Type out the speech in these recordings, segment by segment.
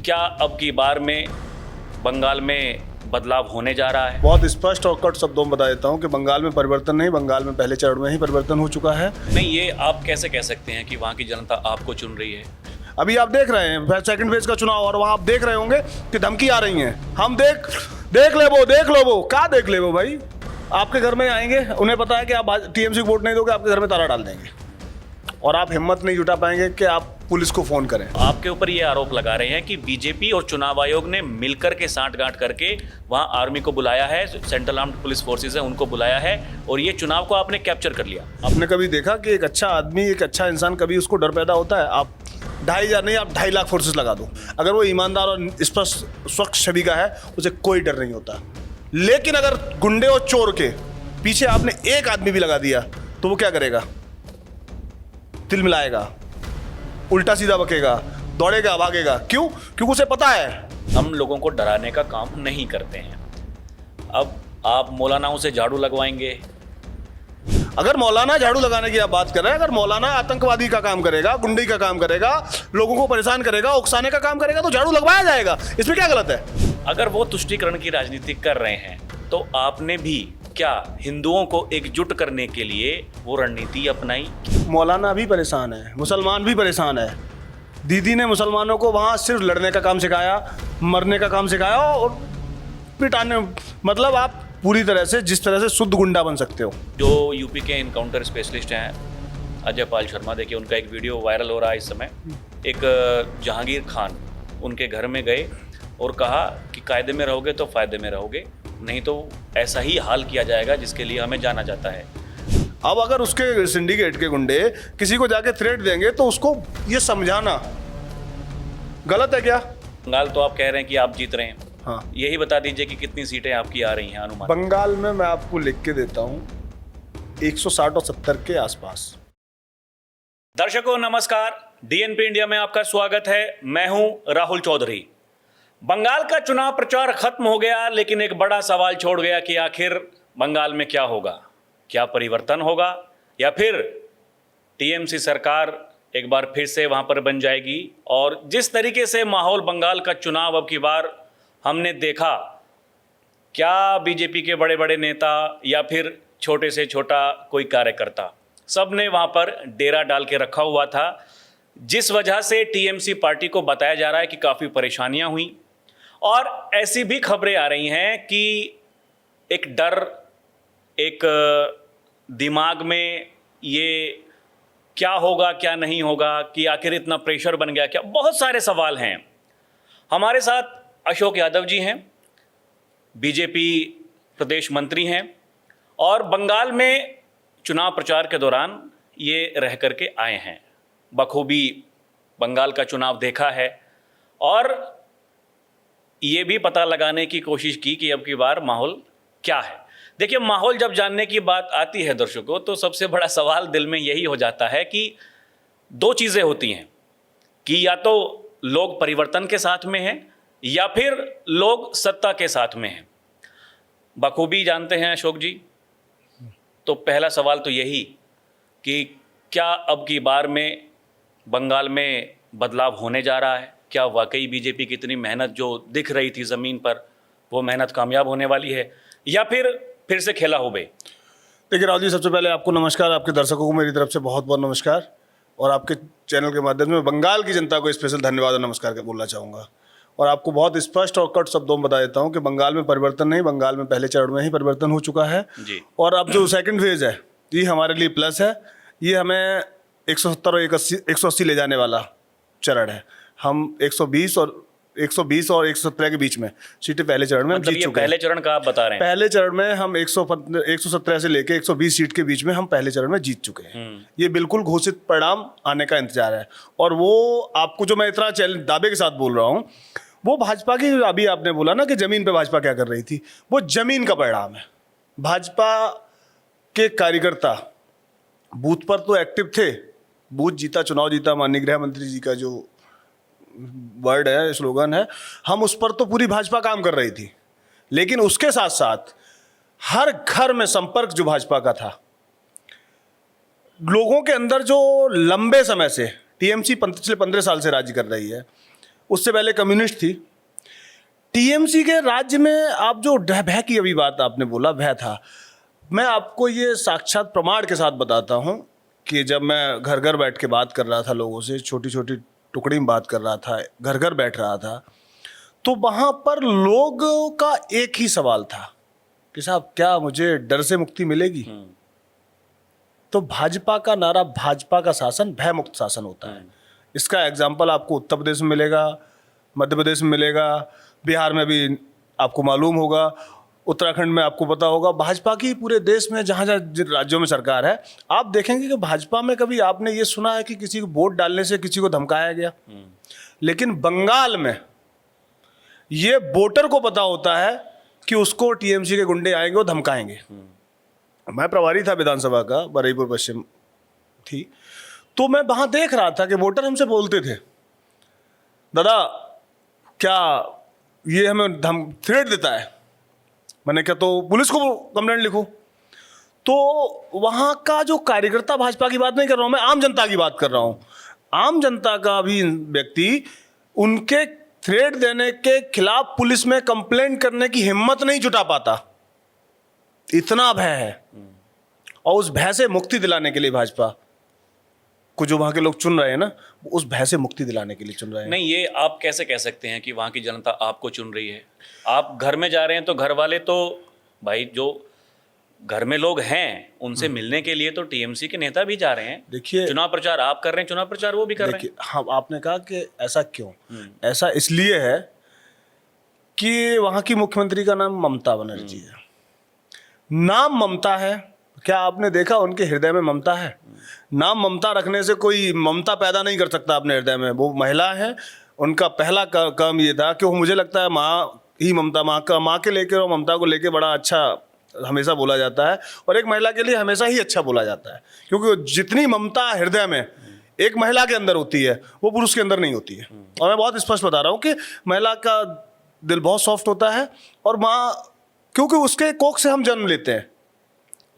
क्या अब की बार में बंगाल में बदलाव होने जा रहा है? बहुत स्पष्ट और कट शब्दों में बता देता हूँ कि बंगाल में परिवर्तन नहीं, बंगाल में पहले चरण में ही परिवर्तन हो चुका है। नहीं, ये आप कैसे कह सकते हैं कि वहाँ की जनता आपको चुन रही है? अभी आप देख रहे हैं सेकंड फेज का चुनाव और वहाँ आप देख रहे होंगे कि धमकी आ रही है। हम देख लो वो क्या देख ले वो भाई, आपके घर में आएंगे, उन्हें पता है कि आप टीएमसी को वोट नहीं दोगे, आपके घर में ताला डाल देंगे और आप हिम्मत नहीं जुटा पाएंगे कि आप पुलिस को फोन करें। आपके ऊपर ये आरोप लगा रहे हैं कि बीजेपी और चुनाव आयोग ने मिलकर के सांठगांठ करके वहां आर्मी को बुलाया है, सेंट्रल आर्म्ड पुलिस फोर्सेस है उनको बुलाया है और ये चुनाव को आपने कैप्चर कर लिया। आपने कभी देखा कि एक अच्छा आदमी, एक अच्छा इंसान, कभी उसको डर पैदा होता है? आप 2,500 नहीं, आप 2.5 लाख फोर्सेस लगा दो, अगर वो ईमानदार और स्पष्ट स्वच्छ छवि का है, उसे कोई डर नहीं होता। लेकिन अगर गुंडे और चोर के पीछे आपने एक आदमी भी लगा दिया तो वो क्या करेगा? तिल मिलाएगा, उल्टा सीधा बकेगा, दौड़ेगा, भागेगा। क्यों? क्योंकि उसे पता है हम लोगों को डराने का काम नहीं करते हैं। अब आप मौलानाओं से झाड़ू लगवाएंगे? अगर मौलाना झाड़ू लगाने की आप बात कर रहे हैं, अगर मौलाना आतंकवादी का काम करेगा, गुंडे का काम करेगा, लोगों को परेशान करेगा, उकसाने का काम करेगा तो झाड़ू लगवाया जाएगा। इसमें क्या गलत है? अगर वो तुष्टीकरण की राजनीति कर रहे हैं तो आपने भी क्या हिंदुओं को एकजुट करने के लिए वो रणनीति अपनाई? मौलाना भी परेशान है, मुसलमान भी परेशान है। दीदी ने मुसलमानों को वहाँ सिर्फ लड़ने का काम सिखाया, मरने का काम सिखाया और पिटाने। मतलब आप पूरी तरह से जिस तरह से शुद्ध गुंडा बन सकते हो। जो यूपी के इनकाउंटर स्पेशलिस्ट हैं अजय पाल शर्मा, देखिए उनका एक वीडियो वायरल हो रहा है इस समय। एक जहांगीर खान उनके घर में गए और कहा कि कायदे में रहोगे तो फ़ायदे में रहोगे, नहीं तो ऐसा ही हाल किया जाएगा जिसके लिए हमें जाना जाता है। अब अगर उसके सिंडिकेट के गुंडे किसी को जाके थ्रेट देंगे तो उसको ये समझाना गलत है क्या? बंगाल तो आप कह रहे हैं कि आप जीत रहे हैं। हाँ, यही बता दीजिए कि कितनी सीटें आपकी आ रही हैं अनुमान? बंगाल में मैं आपको लिख के देता हूँ 160 और 70 के आसपास। दर्शकों नमस्कार, डीएनपी इंडिया में आपका स्वागत है। मैं हूं राहुल चौधरी। बंगाल का चुनाव प्रचार खत्म हो गया, लेकिन एक बड़ा सवाल छोड़ गया कि आखिर बंगाल में क्या होगा? क्या परिवर्तन होगा या फिर टीएमसी सरकार एक बार फिर से वहां पर बन जाएगी? और जिस तरीके से माहौल बंगाल का चुनाव अब की बार हमने देखा, क्या बीजेपी के बड़े बड़े नेता या फिर छोटे से छोटा कोई कार्यकर्ता, सब ने वहाँ पर डेरा डाल के रखा हुआ था, जिस वजह से टीएमसी पार्टी को बताया जा रहा है कि काफ़ी परेशानियां हुई। और ऐसी भी खबरें आ रही हैं कि एक डर, एक दिमाग में ये क्या होगा क्या नहीं होगा, कि आखिर इतना प्रेशर बन गया क्या? बहुत सारे सवाल हैं। हमारे साथ अशोक यादव जी हैं, बीजेपी प्रदेश मंत्री हैं और बंगाल में चुनाव प्रचार के दौरान ये रह करके आए हैं, बखूबी बंगाल का चुनाव देखा है और ये भी पता लगाने की कोशिश की कि अब की बार माहौल क्या है। देखिए, माहौल जब जानने की बात आती है दर्शकों, तो सबसे बड़ा सवाल दिल में यही हो जाता है कि दो चीज़ें होती हैं कि या तो लोग परिवर्तन के साथ में हैं या फिर लोग सत्ता के साथ में हैं। बखूबी जानते हैं अशोक जी, तो पहला सवाल तो यही कि क्या अब की बार में बंगाल में बदलाव होने जा रहा है? क्या वाकई बीजेपी की इतनी मेहनत जो दिख रही थी ज़मीन पर, वो मेहनत कामयाब होने वाली है या फिर से खेला हो बे? देखिए राहुल जी, सबसे पहले आपको नमस्कार, आपके दर्शकों को मेरी तरफ से बहुत बहुत नमस्कार और आपके चैनल के माध्यम से बंगाल की जनता को स्पेशल धन्यवाद और नमस्कार बोलना चाहूँगा। और आपको बहुत स्पष्ट और कट शब्दों में बता देता हूँ कि बंगाल में परिवर्तन नहीं, बंगाल में पहले चरण में ही परिवर्तन हो चुका है जी। और अब जो सेकंड फेज है ये हमारे लिए प्लस है। ये हमें 170 और 180 ले जाने वाला चरण है। हम 120 और 117 के बीच में सीटें पहले चरण में मतलब जीत चुके हैं। पहले चरण का आप बता रहे हैं? पहले चरण में हम 117 से लेके 120 सीट के बीच में हम पहले चरण में जीत चुके हैं। ये बिल्कुल घोषित परिणाम आने का इंतजार है। और वो आपको जो मैं इतना दावे के साथ बोल रहा हूँ, वो भाजपा की, अभी आपने बोला ना कि जमीन पे भाजपा क्या कर रही थी, वो जमीन का परिणाम है। भाजपा के कार्यकर्ता बूथ पर तो एक्टिव थे, बूथ जीता चुनाव जीता, माननीय गृह मंत्री जी का जो वर्ड है, स्लोगन है, हम उस पर तो पूरी भाजपा काम कर रही थी। लेकिन उसके साथ साथ हर घर में संपर्क जो भाजपा का था, लोगों के अंदर जो लंबे समय से टीएमसी पिछले 15 साल से राज्य कर रही है, उससे पहले कम्युनिस्ट थी। टीएमसी के राज्य में आप जो भय की अभी बात आपने बोला, भय था, मैं आपको ये साक्षात प्रमाण के साथ बताता हूँ कि जब मैं घर घर बैठ के बात कर रहा था लोगों से, छोटी छोटी टुकड़ी में बात कर रहा था, घर घर बैठ रहा था, तो वहाँ पर लोगों का एक ही सवाल था कि साहब क्या मुझे डर से मुक्ति मिलेगी? तो भाजपा का नारा, भाजपा का शासन भय मुक्त शासन होता है। इसका एग्जाम्पल आपको उत्तर प्रदेश में मिलेगा, मध्य प्रदेश में मिलेगा, बिहार में भी आपको मालूम होगा, उत्तराखंड में आपको पता होगा। भाजपा की पूरे देश में जहाँ जहाँ जिन राज्यों में सरकार है, आप देखेंगे कि भाजपा में कभी आपने ये सुना है कि किसी को वोट डालने से किसी को धमकाया गया? लेकिन बंगाल में ये वोटर को पता होता है कि उसको टीएमसी के गुंडे आएंगे, वो धमकाएंगे। मैं प्रभारी था विधानसभा का, बरईपुर पश्चिम थी, तो मैं वहां देख रहा था कि वोटर हमसे बोलते थे, दादा क्या ये हमें थ्रेट देता है? मैंने कहा तो पुलिस को कंप्लेंट लिखो। तो वहां का जो कार्यकर्ता, भाजपा की बात नहीं कर रहा हूं मैं, आम जनता की बात कर रहा हूं, आम जनता का भी व्यक्ति उनके थ्रेट देने के खिलाफ पुलिस में कंप्लेंट करने की हिम्मत नहीं जुटा पाता, इतना भय है। और उस भय से मुक्ति दिलाने के लिए भाजपा को जो वहां के लोग चुन रहे हैं ना, उस भय से मुक्ति दिलाने के लिए चुन रहे हैं। नहीं, ये आप कैसे कह सकते हैं कि वहाँ की जनता आपको चुन रही है? आप घर में जा रहे हैं तो घर वाले तो भाई जो घर में लोग हैं उनसे मिलने के लिए तो टीएमसी के नेता भी जा रहे हैं। देखिए, चुनाव प्रचार आप कर रहे हैं, चुनाव प्रचार वो भी कर रहे हैं। हाँ, आपने कहा कि ऐसा क्यों? ऐसा इसलिए है कि वहां की मुख्यमंत्री का नाम ममता बनर्जी है। नाम ममता है, क्या आपने देखा उनके हृदय में ममता है? नाम ममता रखने से कोई ममता पैदा नहीं कर सकता अपने हृदय में। वो महिला है, उनका पहला काम ये था कि वो, मुझे लगता है माँ ही ममता, माँ के लेकर और ममता को लेकर बड़ा अच्छा हमेशा बोला जाता है, और एक महिला के लिए हमेशा ही अच्छा बोला जाता है, क्योंकि जितनी ममता हृदय में एक महिला के अंदर होती है वो पुरुष के अंदर नहीं होती है। और मैं बहुत स्पष्ट बता रहा हूँ कि महिला का दिल बहुत सॉफ्ट होता है, और माँ, क्योंकि उसके कोख से हम जन्म लेते हैं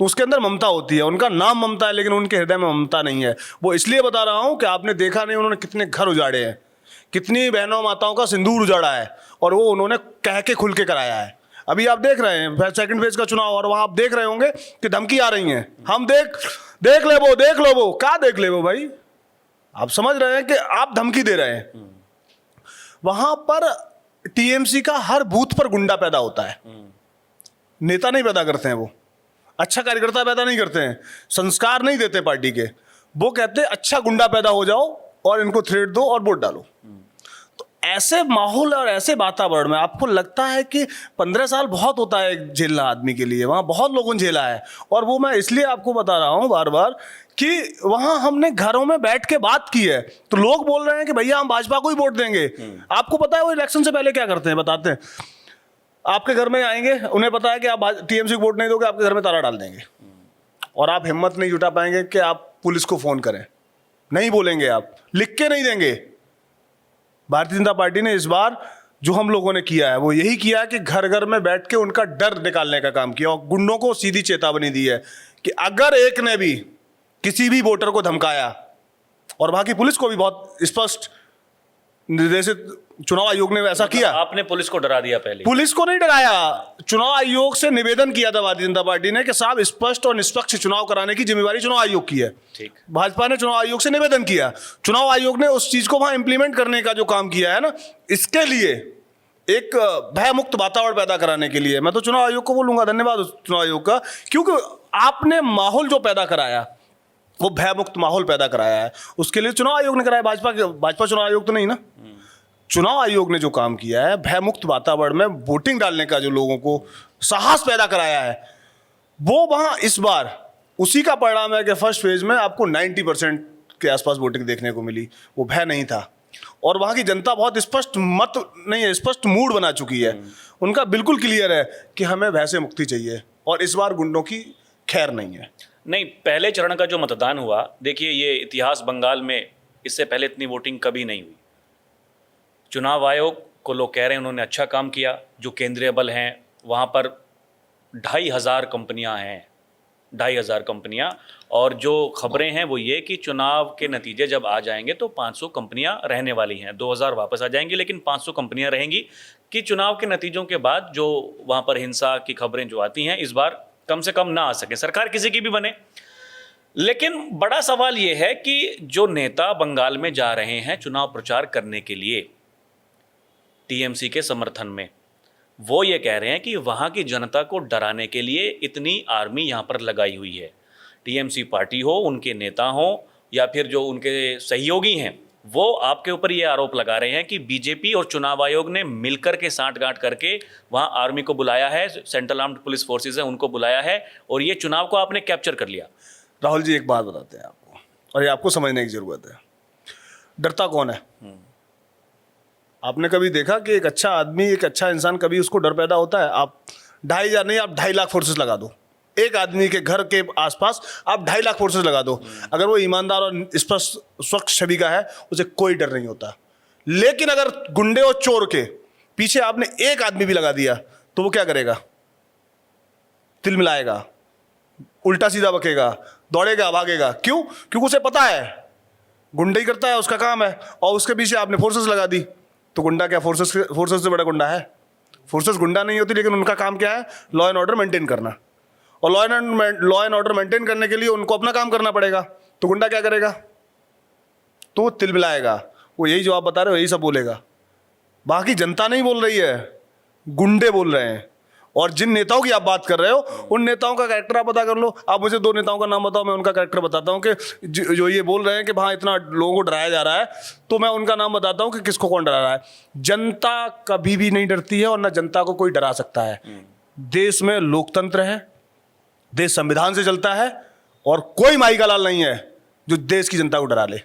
तो उसके अंदर ममता होती है। उनका नाम ममता है, लेकिन उनके हृदय में ममता नहीं है। वो इसलिए बता रहा हूँ कि आपने देखा नहीं उन्होंने कितने घर उजाड़े हैं, कितनी बहनों माताओं का सिंदूर उजाड़ा है, और वो उन्होंने कह के खुल के कराया है। अभी आप देख रहे हैं सेकंड फेज का चुनाव, और वहां आप देख रहे होंगे कि धमकी आ रही हैं, हम देख लो वो क्या देख ले वो भाई, आप समझ रहे हैं कि आप धमकी दे रहे हैं। वहां पर टीएमसी का हर बूथ पर गुंडा पैदा होता है, नेता नहीं पैदा करते हैं, वो अच्छा कार्यकर्ता पैदा नहीं करते हैं, संस्कार नहीं देते पार्टी के, वो कहते हैं अच्छा गुंडा पैदा हो जाओ और इनको थ्रेट दो और वोट डालो। तो ऐसे माहौल और ऐसे वातावरण में आपको लगता है कि 15 साल बहुत होता है झेलना आदमी के लिए, वहाँ बहुत लोगों ने झेला है। और वो मैं इसलिए आपको बता रहा हूँ बार बार कि वहाँ हमने घरों में बैठ के बात की है, तो लोग बोल रहे हैं कि भैया हम भाजपा को ही वोट देंगे। आपको पता है वो इलेक्शन से पहले क्या करते हैं, बताते हैं। आपके घर में आएंगे, उन्हें पता है कि आप टीएमसी को वोट नहीं दोगे, आपके घर में ताला डाल देंगे, और आप हिम्मत नहीं जुटा पाएंगे कि आप पुलिस को फोन करें, नहीं बोलेंगे, आप लिख के नहीं देंगे। भारतीय जनता पार्टी ने इस बार जो हम लोगों ने किया है वो यही किया कि घर घर में बैठ के उनका डर निकालने का काम किया, और गुंडों को सीधी चेतावनी दी है कि अगर एक ने भी किसी भी वोटर को धमकाया, और वहां की पुलिस को भी बहुत स्पष्ट निर्देशित, चुनाव आयोग ने ऐसा किया। आपने पुलिस को डरा दिया पहले? पुलिस को नहीं डराया, चुनाव आयोग से निवेदन किया था भारतीय जनता पार्टी ने कि साहब स्पष्ट और निष्पक्ष चुनाव कराने की जिम्मेवारी चुनाव आयोग की है। ठीक, भाजपा ने चुनाव आयोग से निवेदन किया, चुनाव आयोग ने उस चीज को वहां इंप्लीमेंट करने का जो काम किया है ना, इसके लिए एक भय मुक्त वातावरण पैदा कराने के लिए मैं तो चुनाव आयोग को बोलूंगा धन्यवाद चुनाव आयोग का, क्योंकि आपने माहौल जो पैदा कराया वो भय मुक्त माहौल पैदा कराया है, उसके लिए चुनाव आयोग ने कराया। भाजपा चुनाव आयोग तो नहीं ना, चुनाव आयोग ने जो काम किया है भय मुक्त वातावरण में वोटिंग डालने का जो लोगों को साहस पैदा कराया है, वो वहां इस बार उसी का परिणाम है कि फर्स्ट फेज में आपको 90% के आसपास वोटिंग देखने को मिली। वो भय नहीं था, और वहां की जनता बहुत स्पष्ट मत नहीं है, स्पष्ट मूड बना चुकी है, उनका बिल्कुल क्लियर है कि हमें भय से मुक्ति चाहिए, और इस बार गुंडों की खैर नहीं है। नहीं, पहले चरण का जो मतदान हुआ, देखिए ये इतिहास बंगाल में इससे पहले इतनी वोटिंग कभी नहीं हुई। चुनाव आयोग को लोग कह रहे हैं उन्होंने अच्छा काम किया, जो केंद्रीय बल हैं वहाँ पर 2500 कंपनियां हैं, 2,500 कंपनियां, और जो खबरें हैं वो ये कि चुनाव के नतीजे जब आ जाएंगे तो 500 कंपनियां रहने वाली हैं। 2,000 वापस आ जाएंगी, लेकिन 500 कंपनियां रहेंगी कि चुनाव के नतीजों के बाद जो वहाँ पर हिंसा की खबरें जो आती हैं इस बार कम से कम ना आ सके, सरकार किसी की भी बने। लेकिन बड़ा सवाल ये है कि जो नेता बंगाल में जा रहे हैं चुनाव प्रचार करने के लिए टीएमसी के समर्थन में, वो ये कह रहे हैं कि वहाँ की जनता को डराने के लिए इतनी आर्मी यहाँ पर लगाई हुई है। टीएमसी पार्टी हो, उनके नेता हो या फिर जो उनके सहयोगी हैं, वो आपके ऊपर ये आरोप लगा रहे हैं कि बीजेपी और चुनाव आयोग ने मिलकर के सांठगांठ करके वहाँ आर्मी को बुलाया है, सेंट्रल आर्म्ड पुलिस फोर्सेज है उनको बुलाया है, और ये चुनाव को आपने कैप्चर कर लिया। राहुल जी, एक बात बताते हैं आपको, और ये आपको समझने की जरूरत है। डरता कौन है? आपने कभी देखा कि एक अच्छा आदमी, एक अच्छा इंसान, कभी उसको डर पैदा होता है? आप 2,500 नहीं, आप 2.5 लाख फोर्सेस लगा दो एक आदमी के घर के आसपास, आप 2.5 लाख फोर्सेस लगा दो, अगर वो ईमानदार और स्पष्ट स्वच्छ छवि का है, उसे कोई डर नहीं होता। लेकिन अगर गुंडे और चोर के पीछे आपने एक आदमी भी लगा दिया तो वो क्या करेगा? तिल मिलाएगा, उल्टा सीधा बकेगा, दौड़ेगा, भागेगा। क्यों? क्योंकि उसे पता है गुंडा ही करता है, उसका काम है। और उसके पीछे आपने फोर्सेस लगा दी तो गुंडा क्या फोर्सेस से बड़ा गुंडा है? फोर्सेस गुंडा नहीं होती, लेकिन उनका काम क्या है? लॉ एंड ऑर्डर मेंटेन करना। और लॉ एंड ऑर्डर मेंटेन करने के लिए उनको अपना काम करना पड़ेगा। तो गुंडा क्या करेगा? तो वो तिल मिलाएगा, वो यही जो आप बता रहे हो यही सब बोलेगा। बाकी जनता नहीं बोल रही है, गुंडे बोल रहे हैं। और जिन नेताओं की आप बात कर रहे हो, उन नेताओं का कैरेक्टर आप पता कर लो। आप मुझे 2 नेताओं का नाम बताओ, मैं उनका कैरेक्टर बताता हूँ कि जो ये बोल रहे हैं कि हाँ इतना लोगों को डराया जा रहा है, तो मैं उनका नाम बताता हूँ कि किसको कौन डरा रहा है। जनता कभी भी नहीं डरती है, और ना जनता को कोई डरा सकता है। देश में लोकतंत्र है, देश संविधान से चलता है, और कोई माई का लाल नहीं है जो देश की जनता को डरा ले।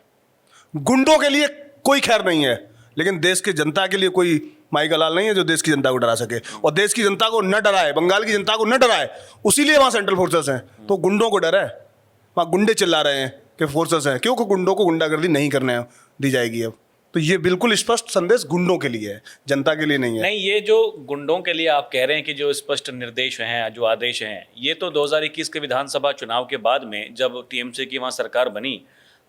गुंडों के लिए कोई खैर नहीं है, लेकिन देश की जनता के लिए कोई माई का लाल नहीं है जो देश की जनता को डरा सके। और देश की जनता को न डराए, बंगाल की जनता को न डराए, उसीलिए वहां सेंट्रल फोर्सेस हैं। तो गुंडों को डर है, वहां गुंडे चिल्ला रहे हैं कि फोर्सेस हैं, क्योंकि गुंडों को गुंडागर्दी नहीं करने दी जाएगी अब। तो ये बिल्कुल स्पष्ट संदेश गुंडों के लिए है, जनता के लिए नहीं है। नहीं, ये जो गुंडों के लिए आप कह रहे हैं कि जो स्पष्ट निर्देश हैं, जो आदेश हैं, ये तो 2021 के विधानसभा चुनाव के बाद में जब टीएमसी की वहाँ सरकार बनी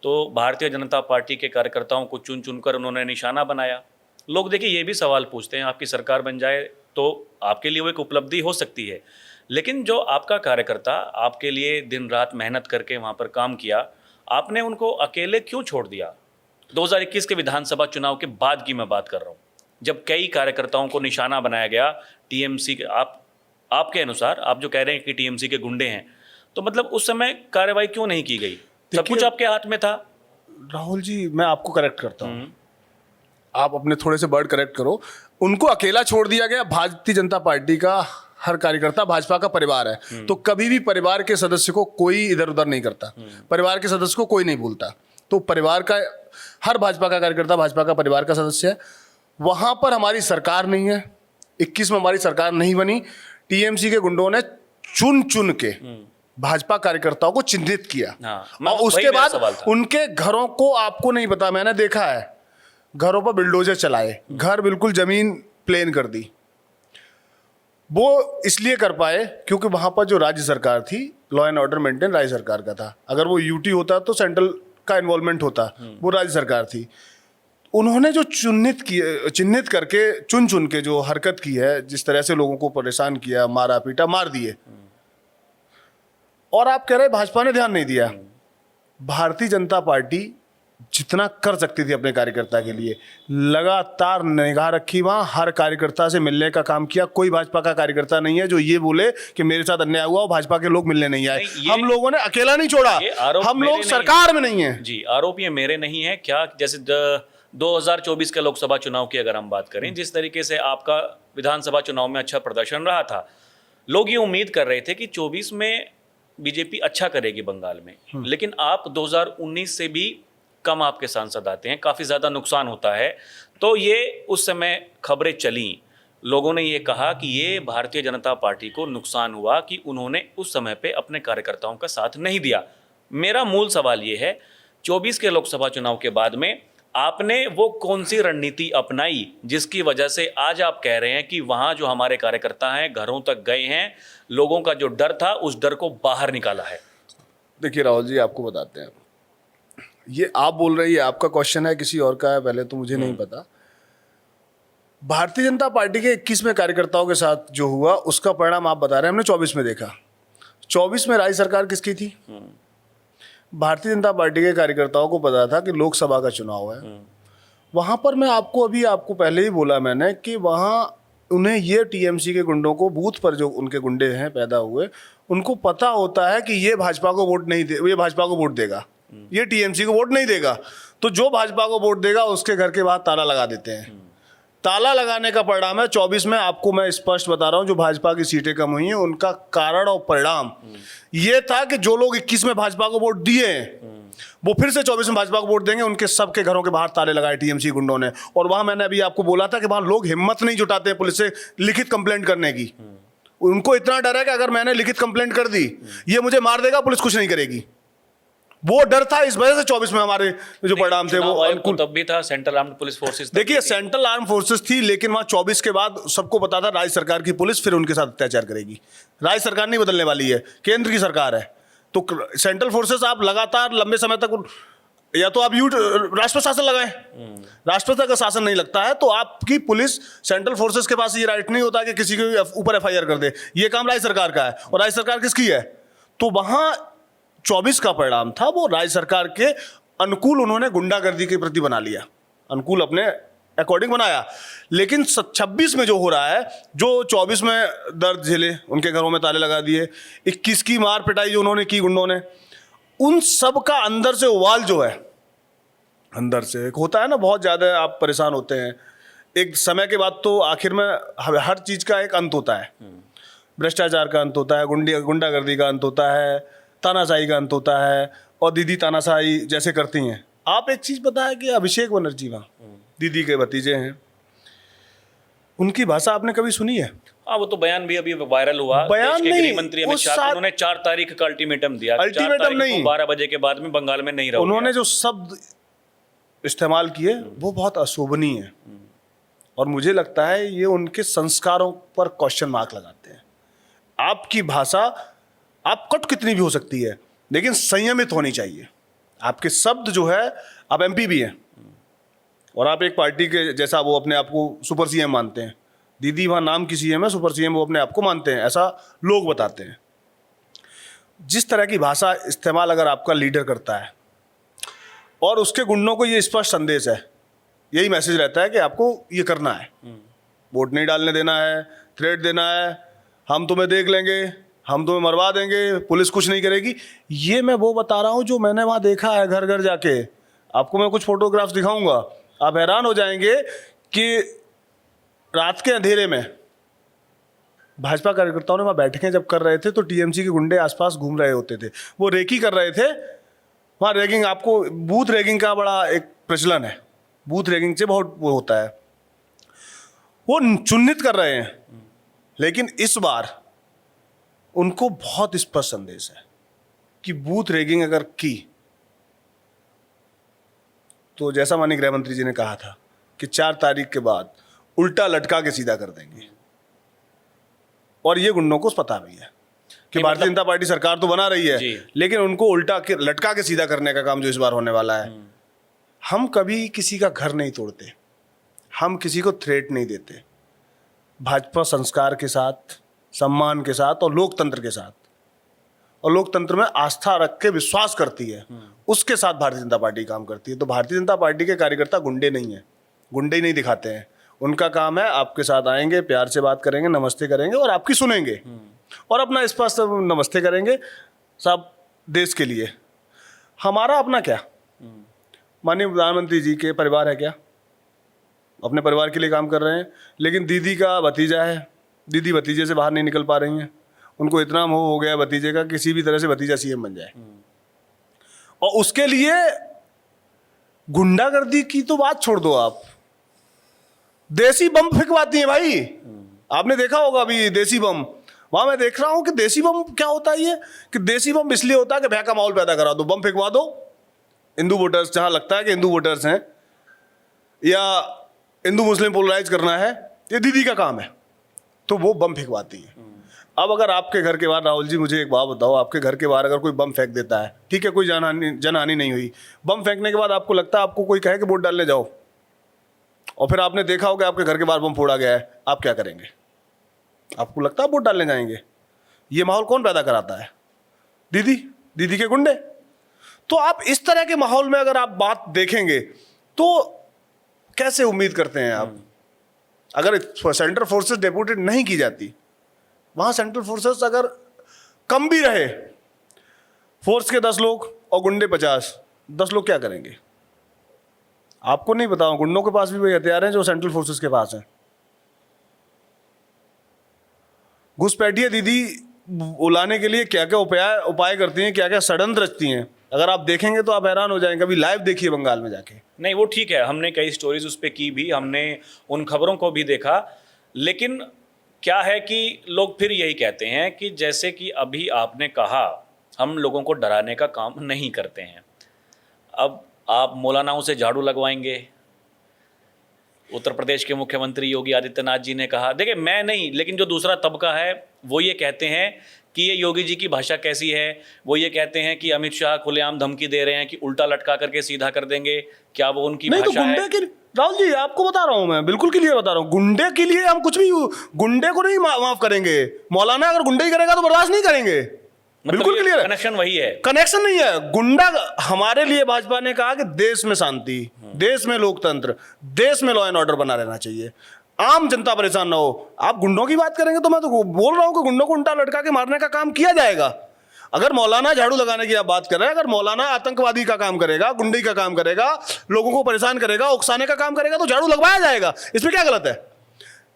तो भारतीय जनता पार्टी के कार्यकर्ताओं को चुन चुनकर उन्होंने निशाना बनाया। लोग देखिए ये भी सवाल पूछते हैं, आपकी सरकार बन जाए तो आपके लिए वो एक उपलब्धि हो सकती है, लेकिन जो आपका कार्यकर्ता आपके लिए दिन रात मेहनत करके वहाँ पर काम किया, आपने उनको अकेले क्यों छोड़ दिया? 2021 के विधानसभा चुनाव के बाद की मैं बात कर रहा हूँ, जब कई कार्यकर्ताओं को निशाना बनाया गया टीएमसी के। आपके अनुसार, आप जो कह रहे हैं कि टीएमसी के गुंडे हैं, तो मतलब उस समय कार्रवाई क्यों नहीं की गई? सब कुछ आपके हाथ में था। राहुल जी, मैं आपको करेक्ट करता हूँ, आप अपने थोड़े से वर्ड करेक्ट करो। उनको अकेला छोड़ दिया गया। भारतीय जनता पार्टी का हर कार्यकर्ता भाजपा का परिवार है, तो कभी भी परिवार के सदस्य को कोई इधर उधर नहीं करता, परिवार के सदस्य को कोई नहीं बोलता। तो परिवार का हर भाजपा का कार्यकर्ता भाजपा का परिवार का सदस्य है। वहां पर हमारी सरकार नहीं है, 21 में हमारी सरकार नहीं बनी। टीएमसी के गुंडों ने चुन चुन के भाजपा कार्यकर्ताओं को चिन्हित किया। और उसके बाद उनके घरों को, आपको नहीं पता, मैंने देखा है, घरों पर बिल्डोजर चलाए, घर बिल्कुल जमीन प्लेन कर दी। वो इसलिए कर पाए क्योंकि वहां पर जो राज्य सरकार थी, लॉ एंड ऑर्डर मेंटेन राज्य सरकार का था। अगर वो यूटी होता तो सेंट्रल का इन्वॉल्वमेंट होता, वो राज्य सरकार थी। उन्होंने जो चिन्हित करके चुन चुन के जो हरकत की है, जिस तरह से लोगों को परेशान किया, मारा पीटा, मार दिए। और आप कह रहे भाजपा ने ध्यान नहीं दिया। भारतीय जनता पार्टी जितना कर सकती थी अपने कार्यकर्ता के लिए, लगातार निगाह रखी, वहां हर कार्यकर्ता से मिलने का काम किया। कोई भाजपा का कार्यकर्ता नहीं है जो ये बोले कि मेरे साथ अन्याय हुआ और भाजपा के लोग मिलने नहीं आए। हम लोगों ने अकेला नहीं छोड़ा, हम लोग सरकार में नहीं है। जी, आरोप ये मेरे नहीं है। क्या जैसे 2024 के लोकसभा चुनाव की अगर हम बात करें, जिस तरीके से आपका विधानसभा चुनाव में अच्छा प्रदर्शन रहा था, लोग ये उम्मीद कर रहे थे कि 24 में बीजेपी अच्छा करेगी बंगाल में, लेकिन आप 2019 से भी कम आपके सांसद आते हैं, काफ़ी ज़्यादा नुकसान होता है। तो ये उस समय खबरें चली, लोगों ने ये कहा कि ये भारतीय जनता पार्टी को नुकसान हुआ कि उन्होंने उस समय पे अपने कार्यकर्ताओं का साथ नहीं दिया। मेरा मूल सवाल ये है, 24 के लोकसभा चुनाव के बाद में आपने वो कौन सी रणनीति अपनाई जिसकी वजह से आज आप कह रहे हैं कि वहां जो हमारे कार्यकर्ता हैं घरों तक गए हैं, लोगों का जो डर था उस डर को बाहर निकाला है? देखिए राहुल जी, आपको बताते हैं, ये आप बोल रहे हैं, ये आपका क्वेश्चन है, किसी और का है, पहले तो मुझे नहीं पता। भारतीय जनता पार्टी के 21 में कार्यकर्ताओं के साथ जो हुआ उसका परिणाम आप बता रहे हैं, हमने 24 में देखा। 24 में राज्य सरकार किसकी थी? भारतीय जनता पार्टी के कार्यकर्ताओं को पता था कि लोकसभा का चुनाव है। वहां पर मैं आपको पहले ही बोला मैंने कि वहां उन्हें ये टीएमसी के गुंडों को, बूथ पर जो उनके गुंडे हैं पैदा हुए, उनको पता होता है कि ये भाजपा को वोट नहीं दे, ये भाजपा को वोट देगा, ये टीएमसी को वोट नहीं देगा। तो जो भाजपा को वोट देगा उसके घर के बाहर ताला लगा देते हैं। ताला लगाने का परिणाम है 24 में, आपको मैं स्पष्ट बता रहा हूं, जो भाजपा की सीटें कम हुई हैं उनका कारण और परिणाम ये था कि जो लोग 21 में भाजपा को वोट दिए हैं वो फिर से 24 में भाजपा को वोट देंगे। उनके सबके घरों के बाहर ताले लगाए टीएमसी गुंडों ने। और वहां मैंने अभी आपको बोला था कि वहां लोग हिम्मत नहीं जुटाते हैं पुलिस से लिखित कंप्लेंट करने की। उनको इतना डर है कि अगर मैंने लिखित कंप्लेंट कर दी ये मुझे मार देगा, पुलिस कुछ नहीं करेगी। वो डर था, इस वजह से 24 में हमारे जो परिणाम थे वो अनुकूल तब भी था। सेंट्रल आर्म्ड पुलिस फोर्सेस, देखिए सेंट्रल आर्म फोर्सेस थी, लेकिन वहां 24 के बाद सबको पता था राज्य सरकार की पुलिस फिर उनके साथ अत्याचार करेगी। राज्य सरकार नहीं बदलने वाली है, केंद्र की सरकार है। तो सेंट्रल फोर्सेस आप लगातार लंबे समय तक, या तो आप राष्ट्रपति शासन लगाएं, राष्ट्रपति का शासन नहीं लगता है तो आपकी पुलिस, सेंट्रल फोर्सेस के पास ये राइट नहीं होता कि किसी के ऊपर एफआईआर कर दे। ये काम राज्य सरकार का है। और राज्य सरकार किसकी है? तो वहां 24 का परिणाम था वो राज्य सरकार के अनुकूल उन्होंने गुंडागर्दी के प्रति बना लिया, अनुकूल अपने अकॉर्डिंग बनाया। लेकिन 26 में जो हो रहा है, जो 24 में दर्द झेले, उनके घरों में ताले लगा दिए, 21 की मार पिटाई जो उन्होंने की गुंडों ने, उन सब का अंदर से उबाल जो है, अंदर से एक होता है ना, बहुत ज़्यादा आप परेशान होते हैं एक समय के बाद, तो आखिर में हर चीज़ का एक अंत होता है। भ्रष्टाचार का अंत होता है, गुंडागर्दी का अंत होता है, तानाशाही का अंत होता है, और दीदी तानाशाही जैसे करती हैं। आप एक चीज़ पता है कि अभिषेक बनर्जी वहाँ दीदी के भतीजे हैं, उनकी भाषा आपने कभी सुनी है? हाँ, वो तो बयान भी अभी वायरल हुआ। बयान देश के नहीं, गृह मंत्री अमित शाह, उन्होंने 4 तारीख का अल्टीमेटम दिया। अल्टीमेटम नहीं, 12 बजे के बाद में बंगाल में नहीं रहोगे। उन्होंने जो शब्द इस्तेमाल किए वो बहुत अशोभनीय है, और मुझे लगता है ये उनके संस्कारों पर क्वेश्चन मार्क लगाते हैं। आपकी भाषा, आप कट कितनी भी हो सकती है, लेकिन संयमित होनी चाहिए। आपके शब्द जो है, आप एमपी भी हैं और आप एक पार्टी के जैसा, वो अपने आप को सुपर सीएम मानते हैं। दीदी वहाँ नाम की सीएम है, सुपर सीएम वो अपने आप को मानते हैं, ऐसा लोग बताते हैं। जिस तरह की भाषा इस्तेमाल अगर आपका लीडर करता है, और उसके गुंडों को ये स्पष्ट संदेश है, यही मैसेज रहता है कि आपको ये करना है, वोट नहीं डालने देना है, थ्रेट देना है, हम तुम्हें देख लेंगे, हम तुम्हें मरवा देंगे, पुलिस कुछ नहीं करेगी। ये मैं वो बता रहा हूँ जो मैंने वहाँ देखा है घर घर जाके। आपको मैं कुछ फोटोग्राफ्स दिखाऊंगा, आप हैरान हो जाएंगे कि रात के अंधेरे में भाजपा कार्यकर्ताओं ने वहाँ बैठकें जब कर रहे थे तो टीएमसी के गुंडे आसपास घूम रहे होते थे, वो रेकी कर रहे थे। वहाँ रैगिंग, आपको बूथ रैगिंग का बड़ा एक प्रचलन है, बूथ रैगिंग से बहुत वो होता है, वो चिन्हित कर रहे हैं। लेकिन इस बार उनको बहुत स्पष्ट संदेश है कि बूथ रैगिंग अगर की तो जैसा माननीय गृह मंत्री जी ने कहा था कि 4 तारीख के बाद उल्टा लटका के सीधा कर देंगे। और ये गुंडों को पता भी है कि भारतीय जनता पार्टी सरकार तो बना रही है, लेकिन उनको उल्टा के लटका के सीधा करने का काम जो इस बार होने वाला है। हम कभी किसी का घर नहीं तोड़ते, हम किसी को थ्रेट नहीं देते। भाजपा संस्कार के साथ, सम्मान के साथ और लोकतंत्र के साथ, और लोकतंत्र में आस्था रख के विश्वास करती है, उसके साथ भारतीय जनता पार्टी काम करती है। तो भारतीय जनता पार्टी के कार्यकर्ता गुंडे नहीं हैं, गुंडे ही नहीं दिखाते हैं। उनका काम है आपके साथ आएंगे, प्यार से बात करेंगे, नमस्ते करेंगे और आपकी सुनेंगे, और अपना स्पष्ट नमस्ते करेंगे सब देश के लिए। हमारा अपना क्या, माननीय प्रधानमंत्री जी के परिवार है क्या, अपने परिवार के लिए काम कर रहे हैं। लेकिन दीदी का भतीजा है, दीदी भतीजे से बाहर नहीं निकल पा रही हैं। उनको इतना मोह हो गया भतीजे का, किसी भी तरह से भतीजा सीएम बन जाए, और उसके लिए गुंडागर्दी की तो बात छोड़ दो, आप देसी बम फेंकवाती हैं भाई। आपने देखा होगा अभी देसी बम, वहां मैं देख रहा हूं कि देसी बम क्या होता है, ये कि देसी बम इसलिए होता है कि भय का माहौल पैदा करा दो, बम फेंकवा दो। हिंदू वोटर्स, जहां लगता है कि हिंदू वोटर्स हैं, या हिंदू मुस्लिम पोलराइज करना है, ये दीदी का काम है, तो वो बम फेंकवाती है। अब अगर आपके घर के बाहर, राहुल जी मुझे एक बात बताओ, आपके घर के बाहर अगर कोई बम फेंक देता है, ठीक है, कोई जनहानि नहीं हुई, बम फेंकने के बाद आपको लगता है, आपको कोई कहे कि वोट डालने जाओ, और फिर आपने देखा हो कि आपके घर के बाहर बम फोड़ा गया है, आप क्या करेंगे? आपको लगता है वोट डालने जाएंगे? ये माहौल कौन पैदा कराता है? दीदी के गुंडे। तो आप इस तरह के माहौल में अगर आप बात देखेंगे तो कैसे उम्मीद करते हैं आप? अगर सेंट्रल फोर्सेस डेपुटेड नहीं की जाती, वहां सेंट्रल फोर्सेस अगर कम भी रहे, फोर्स के 10 लोग और गुंडे 50, 10 लोग क्या करेंगे? आपको नहीं बताऊं, गुंडों के पास भी वही हथियार हैं जो सेंट्रल फोर्सेस के पास हैं। घुसपैठिए दीदी बुलाने के लिए क्या क्या उपाय करती हैं, क्या क्या षड्यंत्र रचती हैं, अगर आप देखेंगे तो आप हैरान हो जाएंगे। कभी लाइव देखिए बंगाल में जाके। नहीं वो ठीक है, हमने कई स्टोरीज उस पर की भी, हमने उन खबरों को भी देखा, लेकिन क्या है कि लोग फिर यही कहते हैं कि जैसे कि अभी आपने कहा, हम लोगों को डराने का काम नहीं करते हैं। अब आप मौलानाओं से झाड़ू लगवाएंगे। उत्तर प्रदेश के मुख्यमंत्री योगी आदित्यनाथ जी ने कहा, देखिए मैं नहीं, लेकिन जो दूसरा तबका है वो ये कहते हैं कि ये योगी जी की भाषा कैसी है। वो ये कहते हैं कि अमित शाह खुलेआम धमकी दे रहे हैं कि उल्टा लटका करके सीधा कर देंगे। क्या वो उनकी नहीं भाषा तो गुंडे है? के, राहुल जी आपको बता रहा हूं मैं, बिल्कुल क्लियर बता रहा हूं, गुंडे के लिए हम कुछ भी, गुंडे को नहीं माफ करेंगे। मौलाना अगर गुंडे ही करेगा तो बर्दाश्त नहीं करेंगे। बिल्कुल क्लियर है, कनेक्शन वही है। कनेक्शन नहीं है। गुंडा हमारे लिए भाजपा ने कहा कि देश में शांति, देश में लोकतंत्र, देश में लॉ एंड ऑर्डर बना रहना चाहिए, आम जनता परेशान ना हो। आप गुंडों की बात करेंगे तो मैं तो बोल रहा हूं कि गुंडों को उल्टा लटका के मारने का काम किया जाएगा। अगर मौलाना झाड़ू लगाने की आप बात कर रहे हैं, अगर मौलाना आतंकवादी का काम करेगा, गुंडे का काम करेगा, लोगों को परेशान करेगा, उकसाने का काम करेगा, तो झाड़ू लगवाया जाएगा। इसमें क्या गलत है?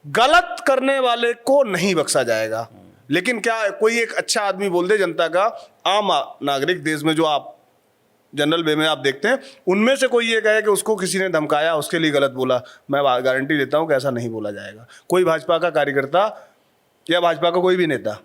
गलत करने वाले को नहीं बख्शा जाएगा। लेकिन क्या कोई एक अच्छा आदमी बोल दे, जनता का आम नागरिक देश में जो आप जनरल वे में आप देखते हैं, उनमें से कोई ये कहे कि उसको किसी ने धमकाया, उसके लिए गलत बोला, मैं गारंटी देता हूं कि ऐसा नहीं बोला जाएगा। कोई भाजपा का कार्यकर्ता या भाजपा का कोई भी नेता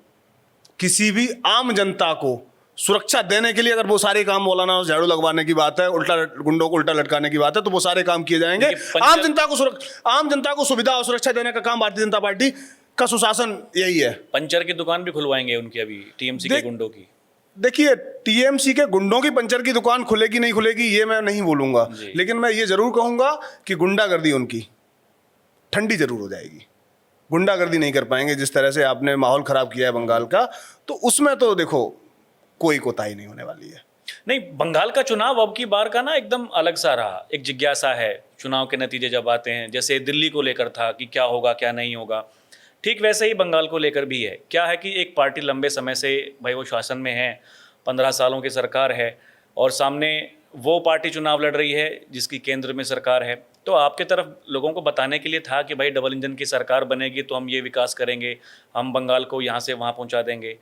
किसी भी आम जनता को सुरक्षा देने के लिए, अगर वो सारे काम मौलाना झाड़ू लगवाने की बात है, उल्टा गुंडों को उल्टा लटकाने की बात है, तो वो सारे काम किए जाएंगे। आम जनता को सुविधा और सुरक्षा देने का काम भारतीय जनता पार्टी का सुशासन यही है। पंचर की दुकान भी खुलवाएंगे उनकी, अभी टीएमसी के गुंडों की। देखिए, टीएमसी के गुंडों की पंचर की दुकान खुलेगी नहीं खुलेगी ये मैं नहीं बोलूंगा, लेकिन मैं ये जरूर कहूंगा कि गुंडागर्दी उनकी ठंडी जरूर हो जाएगी। गुंडागर्दी नहीं कर पाएंगे। जिस तरह से आपने माहौल खराब किया है बंगाल का, तो उसमें तो देखो कोई कोताही नहीं होने वाली है। नहीं, बंगाल का चुनाव अब की बार का ना एकदम अलग सा रहा। एक जिज्ञासा है चुनाव के नतीजे जब आते हैं, जैसे दिल्ली को लेकर था कि क्या होगा क्या नहीं होगा, ठीक वैसे ही बंगाल को लेकर भी है। क्या है कि एक पार्टी लंबे समय से भाई वो शासन में है, 15 सालों की सरकार है, और सामने वो पार्टी चुनाव लड़ रही है जिसकी केंद्र में सरकार है। तो आपके तरफ लोगों को बताने के लिए था कि भाई डबल इंजन की सरकार बनेगी तो हम ये विकास करेंगे, हम बंगाल को यहाँ से वहाँ पहुँचा देंगे।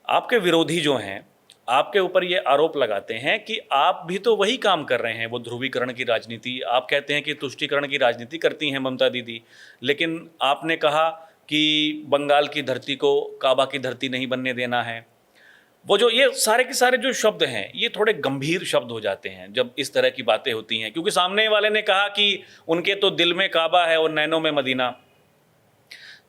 आपके विरोधी जो हैं आपके ऊपर ये आरोप लगाते हैं कि आप भी तो वही काम कर रहे हैं, वो ध्रुवीकरण की राजनीति। आप कहते हैं कि तुष्टीकरण की राजनीति करती हैं ममता दीदी, लेकिन आपने कहा कि बंगाल की धरती को काबा की धरती नहीं बनने देना है। वो जो ये सारे के सारे जो शब्द हैं ये थोड़े गंभीर शब्द हो जाते हैं जब इस तरह की बातें होती हैं, क्योंकि सामने वाले ने कहा कि उनके तो दिल में काबा है और नैनों में मदीना।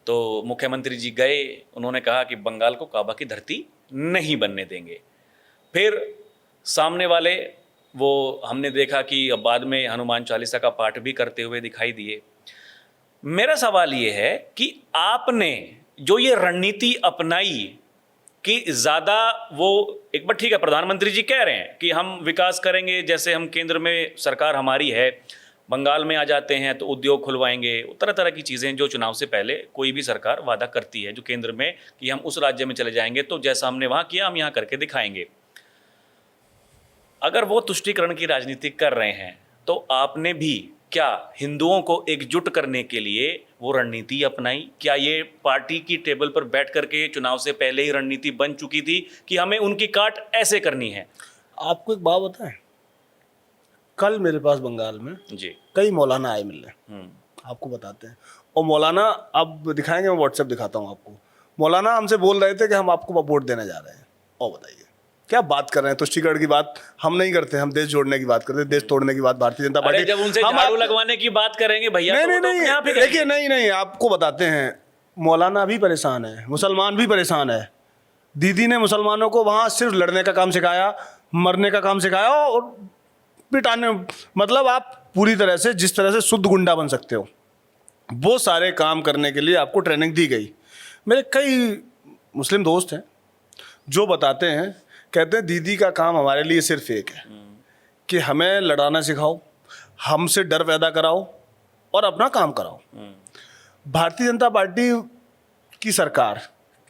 तो मुख्यमंत्री जी गए, उन्होंने कहा कि बंगाल को काबा की धरती नहीं बनने देंगे। फिर सामने वाले वो हमने देखा कि अब बाद में हनुमान चालीसा का पाठ भी करते हुए दिखाई दिए। मेरा सवाल ये है कि आपने जो ये रणनीति अपनाई कि ज़्यादा वो, एक बार ठीक है प्रधानमंत्री जी कह रहे हैं कि हम विकास करेंगे, जैसे हम केंद्र में सरकार हमारी है, बंगाल में आ जाते हैं तो उद्योग खुलवाएंगे, तरह तरह की चीज़ें जो चुनाव से पहले कोई भी सरकार वादा करती है जो केंद्र में, कि हम उस राज्य में चले जाएंगे तो जैसा हमने वहाँ किया हम यहाँ करके दिखाएंगे। अगर वो तुष्टीकरण की राजनीति कर रहे हैं तो आपने भी क्या हिंदुओं को एकजुट करने के लिए वो रणनीति अपनाई? क्या ये पार्टी की टेबल पर बैठ करके चुनाव से पहले ही रणनीति बन चुकी थी कि हमें उनकी काट ऐसे करनी है? आपको एक बात बताएं, कल मेरे पास बंगाल में जी कई मौलाना आए मिलने, आपको बताते हैं। और मौलाना अब दिखाएंगे, मैं व्हाट्सएप दिखाता हूँ आपको। मौलाना हमसे बोल रहे थे कि हम आपको वोट देने जा रहे हैं, और बताइए क्या बात कर रहे हैं? तुष्टिकरण की बात हम नहीं करते, हम देश जोड़ने की बात करते हैं, देश तोड़ने की बात भारतीय जनता अरे पार्टी। जब उनसे हम झाड़ू लगवाने की बात करेंगे भैया नहीं तो नहीं वो तो अपने आप ही नहीं, देखिए करेंगे। नहीं, आपको बताते हैं, मौलाना भी परेशान है, मुसलमान भी परेशान है। दीदी ने मुसलमानों को वहां सिर्फ लड़ने का काम सिखाया, मरने का काम सिखाया और पिटाने, मतलब आप पूरी तरह से जिस तरह से शुद्ध गुंडा बन सकते हो वो सारे काम करने के लिए आपको ट्रेनिंग दी गई। मेरे कई मुस्लिम दोस्त हैं जो बताते हैं, कहते हैं दीदी का काम हमारे लिए सिर्फ एक है कि हमें लड़ाना सिखाओ, हमसे डर पैदा कराओ और अपना काम कराओ। भारतीय जनता पार्टी की सरकार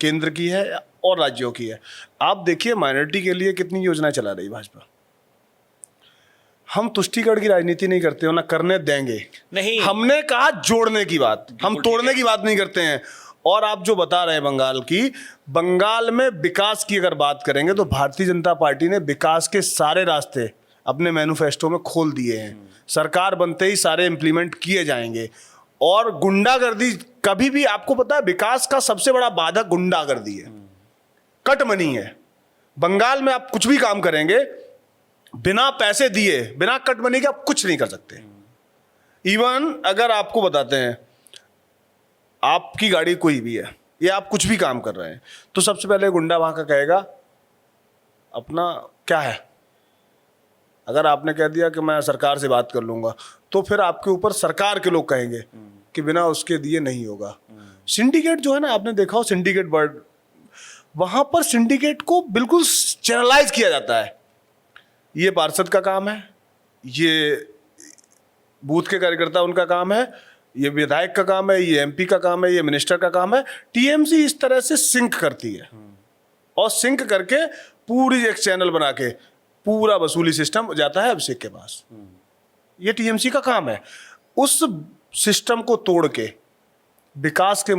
केंद्र की है और राज्यों की है। आप देखिए माइनॉरिटी के लिए कितनी योजनाएं चला रही भाजपा। हम तुष्टिकरण की राजनीति नहीं करते हो, ना करने देंगे। नहीं। हमने कहा जोड़ने की बात, हम ठीक तोड़ने है। की बात नहीं करते हैं। और आप जो बता रहे हैं बंगाल की, बंगाल में विकास की अगर बात करेंगे तो भारतीय जनता पार्टी ने विकास के सारे रास्ते अपने मैनिफेस्टो में खोल दिए हैं। सरकार बनते ही सारे इंप्लीमेंट किए जाएंगे। और गुंडागर्दी कभी भी, आपको पता है विकास का सबसे बड़ा बाधक गुंडागर्दी है, कट मनी है। बंगाल में आप कुछ भी काम करेंगे बिना पैसे दिए, बिना कट मनी के आप कुछ नहीं कर सकते। इवन अगर आपको बताते हैं आपकी गाड़ी कोई भी है या आप कुछ भी काम कर रहे हैं तो सबसे पहले गुंडा वहां का कहेगा अपना क्या है। अगर आपने कह दिया कि मैं सरकार से बात कर लूंगा तो फिर आपके ऊपर सरकार के लोग कहेंगे कि बिना उसके दिए नहीं होगा। सिंडिकेट जो है ना, आपने देखा हो सिंडिकेट वर्ड, वहां पर सिंडिकेट को बिल्कुल चैनलाइज किया जाता है। ये पार्षद का काम है, ये बूथ के कार्यकर्ता उनका काम है, ये विधायक का काम है, ये एमपी का काम है, ये मिनिस्टर का काम है। टीएमसी इस तरह से सिंक करती है और सिंक करके पूरी एक चैनल बना के पूरा वसूली सिस्टम जाता है अभिषेक के पास। ये टीएमसी का काम है। उस सिस्टम को तोड़ के विकास के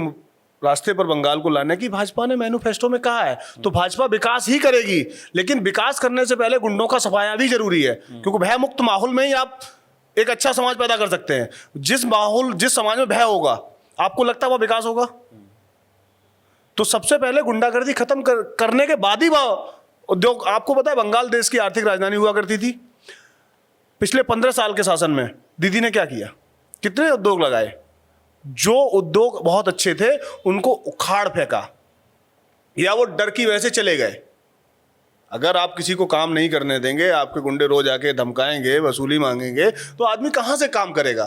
रास्ते पर बंगाल को लाने की भाजपा ने मैनिफेस्टो में कहा है। तो भाजपा विकास ही करेगी, लेकिन विकास करने से पहले गुंडों का सफाया भी जरूरी है, क्योंकि भय मुक्त माहौल में ही आप एक अच्छा समाज पैदा कर सकते हैं। जिस समाज में भय होगा, आपको लगता है वह विकास होगा? तो सबसे पहले गुंडागर्दी खत्म करने के बाद ही वह उद्योग। आपको पता है बंगाल देश की आर्थिक राजधानी हुआ करती थी। पिछले 15 साल के शासन में दीदी ने क्या किया? कितने उद्योग लगाए? जो उद्योग बहुत अच्छे थे उनको उखाड़ फेंका या वो डर की वजह से चले गए। अगर आप किसी को काम नहीं करने देंगे, आपके गुंडे रोज आके धमकाएंगे, वसूली मांगेंगे, तो आदमी कहां से काम करेगा?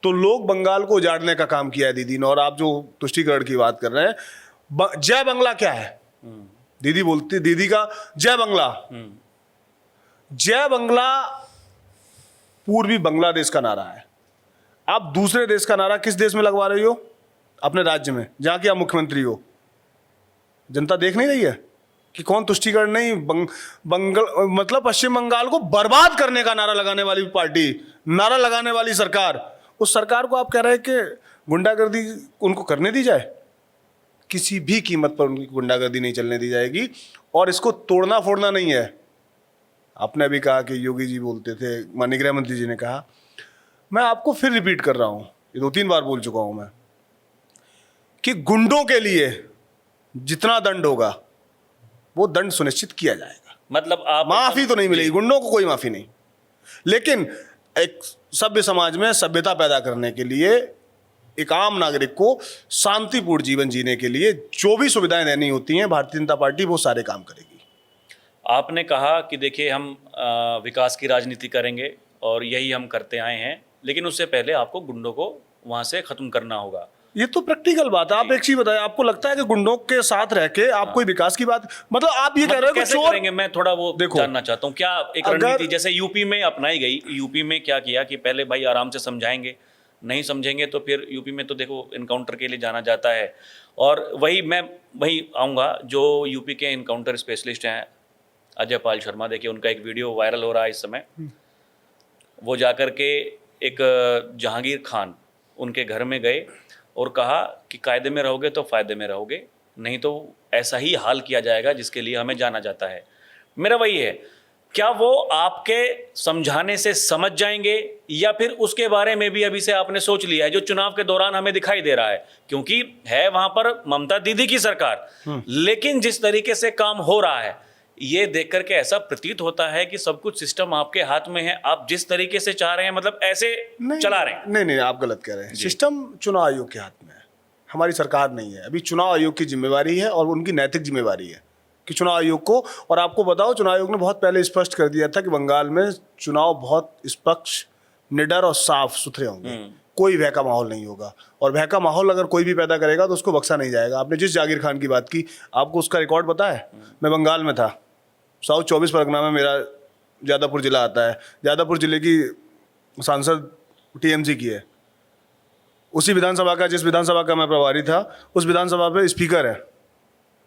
तो लोग बंगाल को उजाड़ने का काम किया है दीदी ने। और आप जो तुष्टिकरण की बात कर रहे हैं, जय बंगला क्या है? दीदी बोलती, दीदी का जय बंगला, जय बंगला पूर्वी बांग्लादेश का नारा है। आप दूसरे देश का नारा किस देश में लगवा रही हो? अपने राज्य में, जहां की आप मुख्यमंत्री हो। जनता देख नहीं रही है कि कौन तुष्टिकरण नहीं, मतलब पश्चिम बंगाल को बर्बाद करने का नारा लगाने वाली पार्टी, नारा लगाने वाली सरकार, उस सरकार को आप कह रहे हैं कि गुंडागर्दी उनको करने दी जाए? किसी भी कीमत पर उनकी गुंडागर्दी नहीं चलने दी जाएगी। और इसको तोड़ना फोड़ना नहीं है। आपने अभी कहा कि योगी जी बोलते थे, माननीय गृह मंत्री जी ने कहा, मैं आपको फिर रिपीट कर रहा हूं, ये 2-3 बार बोल चुका हूं मैं, कि गुंडों के लिए जितना दंड होगा वो दंड सुनिश्चित किया जाएगा। मतलब आप माफी तो नहीं मिलेगी, गुंडों को कोई माफी नहीं, लेकिन एक सभ्य समाज में सभ्यता पैदा करने के लिए, एक आम नागरिक को शांतिपूर्ण जीवन जीने के लिए जो भी सुविधाएं देनी होती हैं, भारतीय जनता पार्टी वो सारे काम करेगी। आपने कहा कि देखिए हम विकास की राजनीति करेंगे और यही हम करते आए हैं, लेकिन उससे पहले आपको गुंडों को वहां से खत्म करना होगा। ये तो प्रैक्टिकल बात है। आप एक चीज बताएं, आपको लगता है कि गुंडों के साथ रह के आप कोई विकास की बात, मतलब आप ये कह रहे हो कि कैसे चोर करेंगे? मैं थोड़ा वो जानना चाहता हूँ। क्या एक रणनीति जैसे यूपी में अपनाई गई? यूपी में क्या किया कि पहले भाई आराम से समझाएंगे, नहीं समझेंगे तो फिर यूपी में तो देखो इनकाउंटर के लिए जाना जाता है। और वही आऊँगा, जो यूपी के इनकाउंटर स्पेशलिस्ट हैं अजय पाल शर्मा, देखिए उनका एक वीडियो वायरल हो रहा है इस समय। वो जाकर के एक जहांगीर खान उनके घर में गए और कहा कि कायदे में रहोगे तो फायदे में रहोगे, नहीं तो ऐसा ही हाल किया जाएगा जिसके लिए हमें जाना जाता है। मेरा वही है, क्या वो आपके समझाने से समझ जाएंगे या फिर उसके बारे में भी अभी से आपने सोच लिया है, जो चुनाव के दौरान हमें दिखाई दे रहा है? क्योंकि है वहां पर ममता दीदी की सरकार, लेकिन जिस तरीके से काम हो रहा है ये देख करके ऐसा प्रतीत होता है कि सब कुछ सिस्टम आपके हाथ में है, आप जिस तरीके से चाह रहे हैं मतलब ऐसे चला रहे हैं। नहीं, आप गलत कह रहे हैं। सिस्टम चुनाव आयोग के हाथ में है, हमारी सरकार नहीं है। अभी चुनाव आयोग की जिम्मेवारी है और उनकी नैतिक जिम्मेवारी है कि चुनाव आयोग को, और आपको बताओ चुनाव आयोग ने बहुत पहले स्पष्ट कर दिया था कि बंगाल में चुनाव बहुत निष्पक्ष, निडर और साफ सुथरे होंगे, कोई भय का माहौल नहीं होगा। और भय का माहौल अगर कोई भी पैदा करेगा तो उसको बख्शा नहीं जाएगा। आपने जिस जागीर खान की बात की, आपको उसका रिकॉर्ड पता है? मैं बंगाल में था, साउथ 24 परगना में मेरा जादवपुर जिला आता है, जादवपुर जिले की सांसद टीएमसी की है। उसी विधानसभा का, जिस विधानसभा का मैं प्रभारी था, उस विधानसभा पे स्पीकर है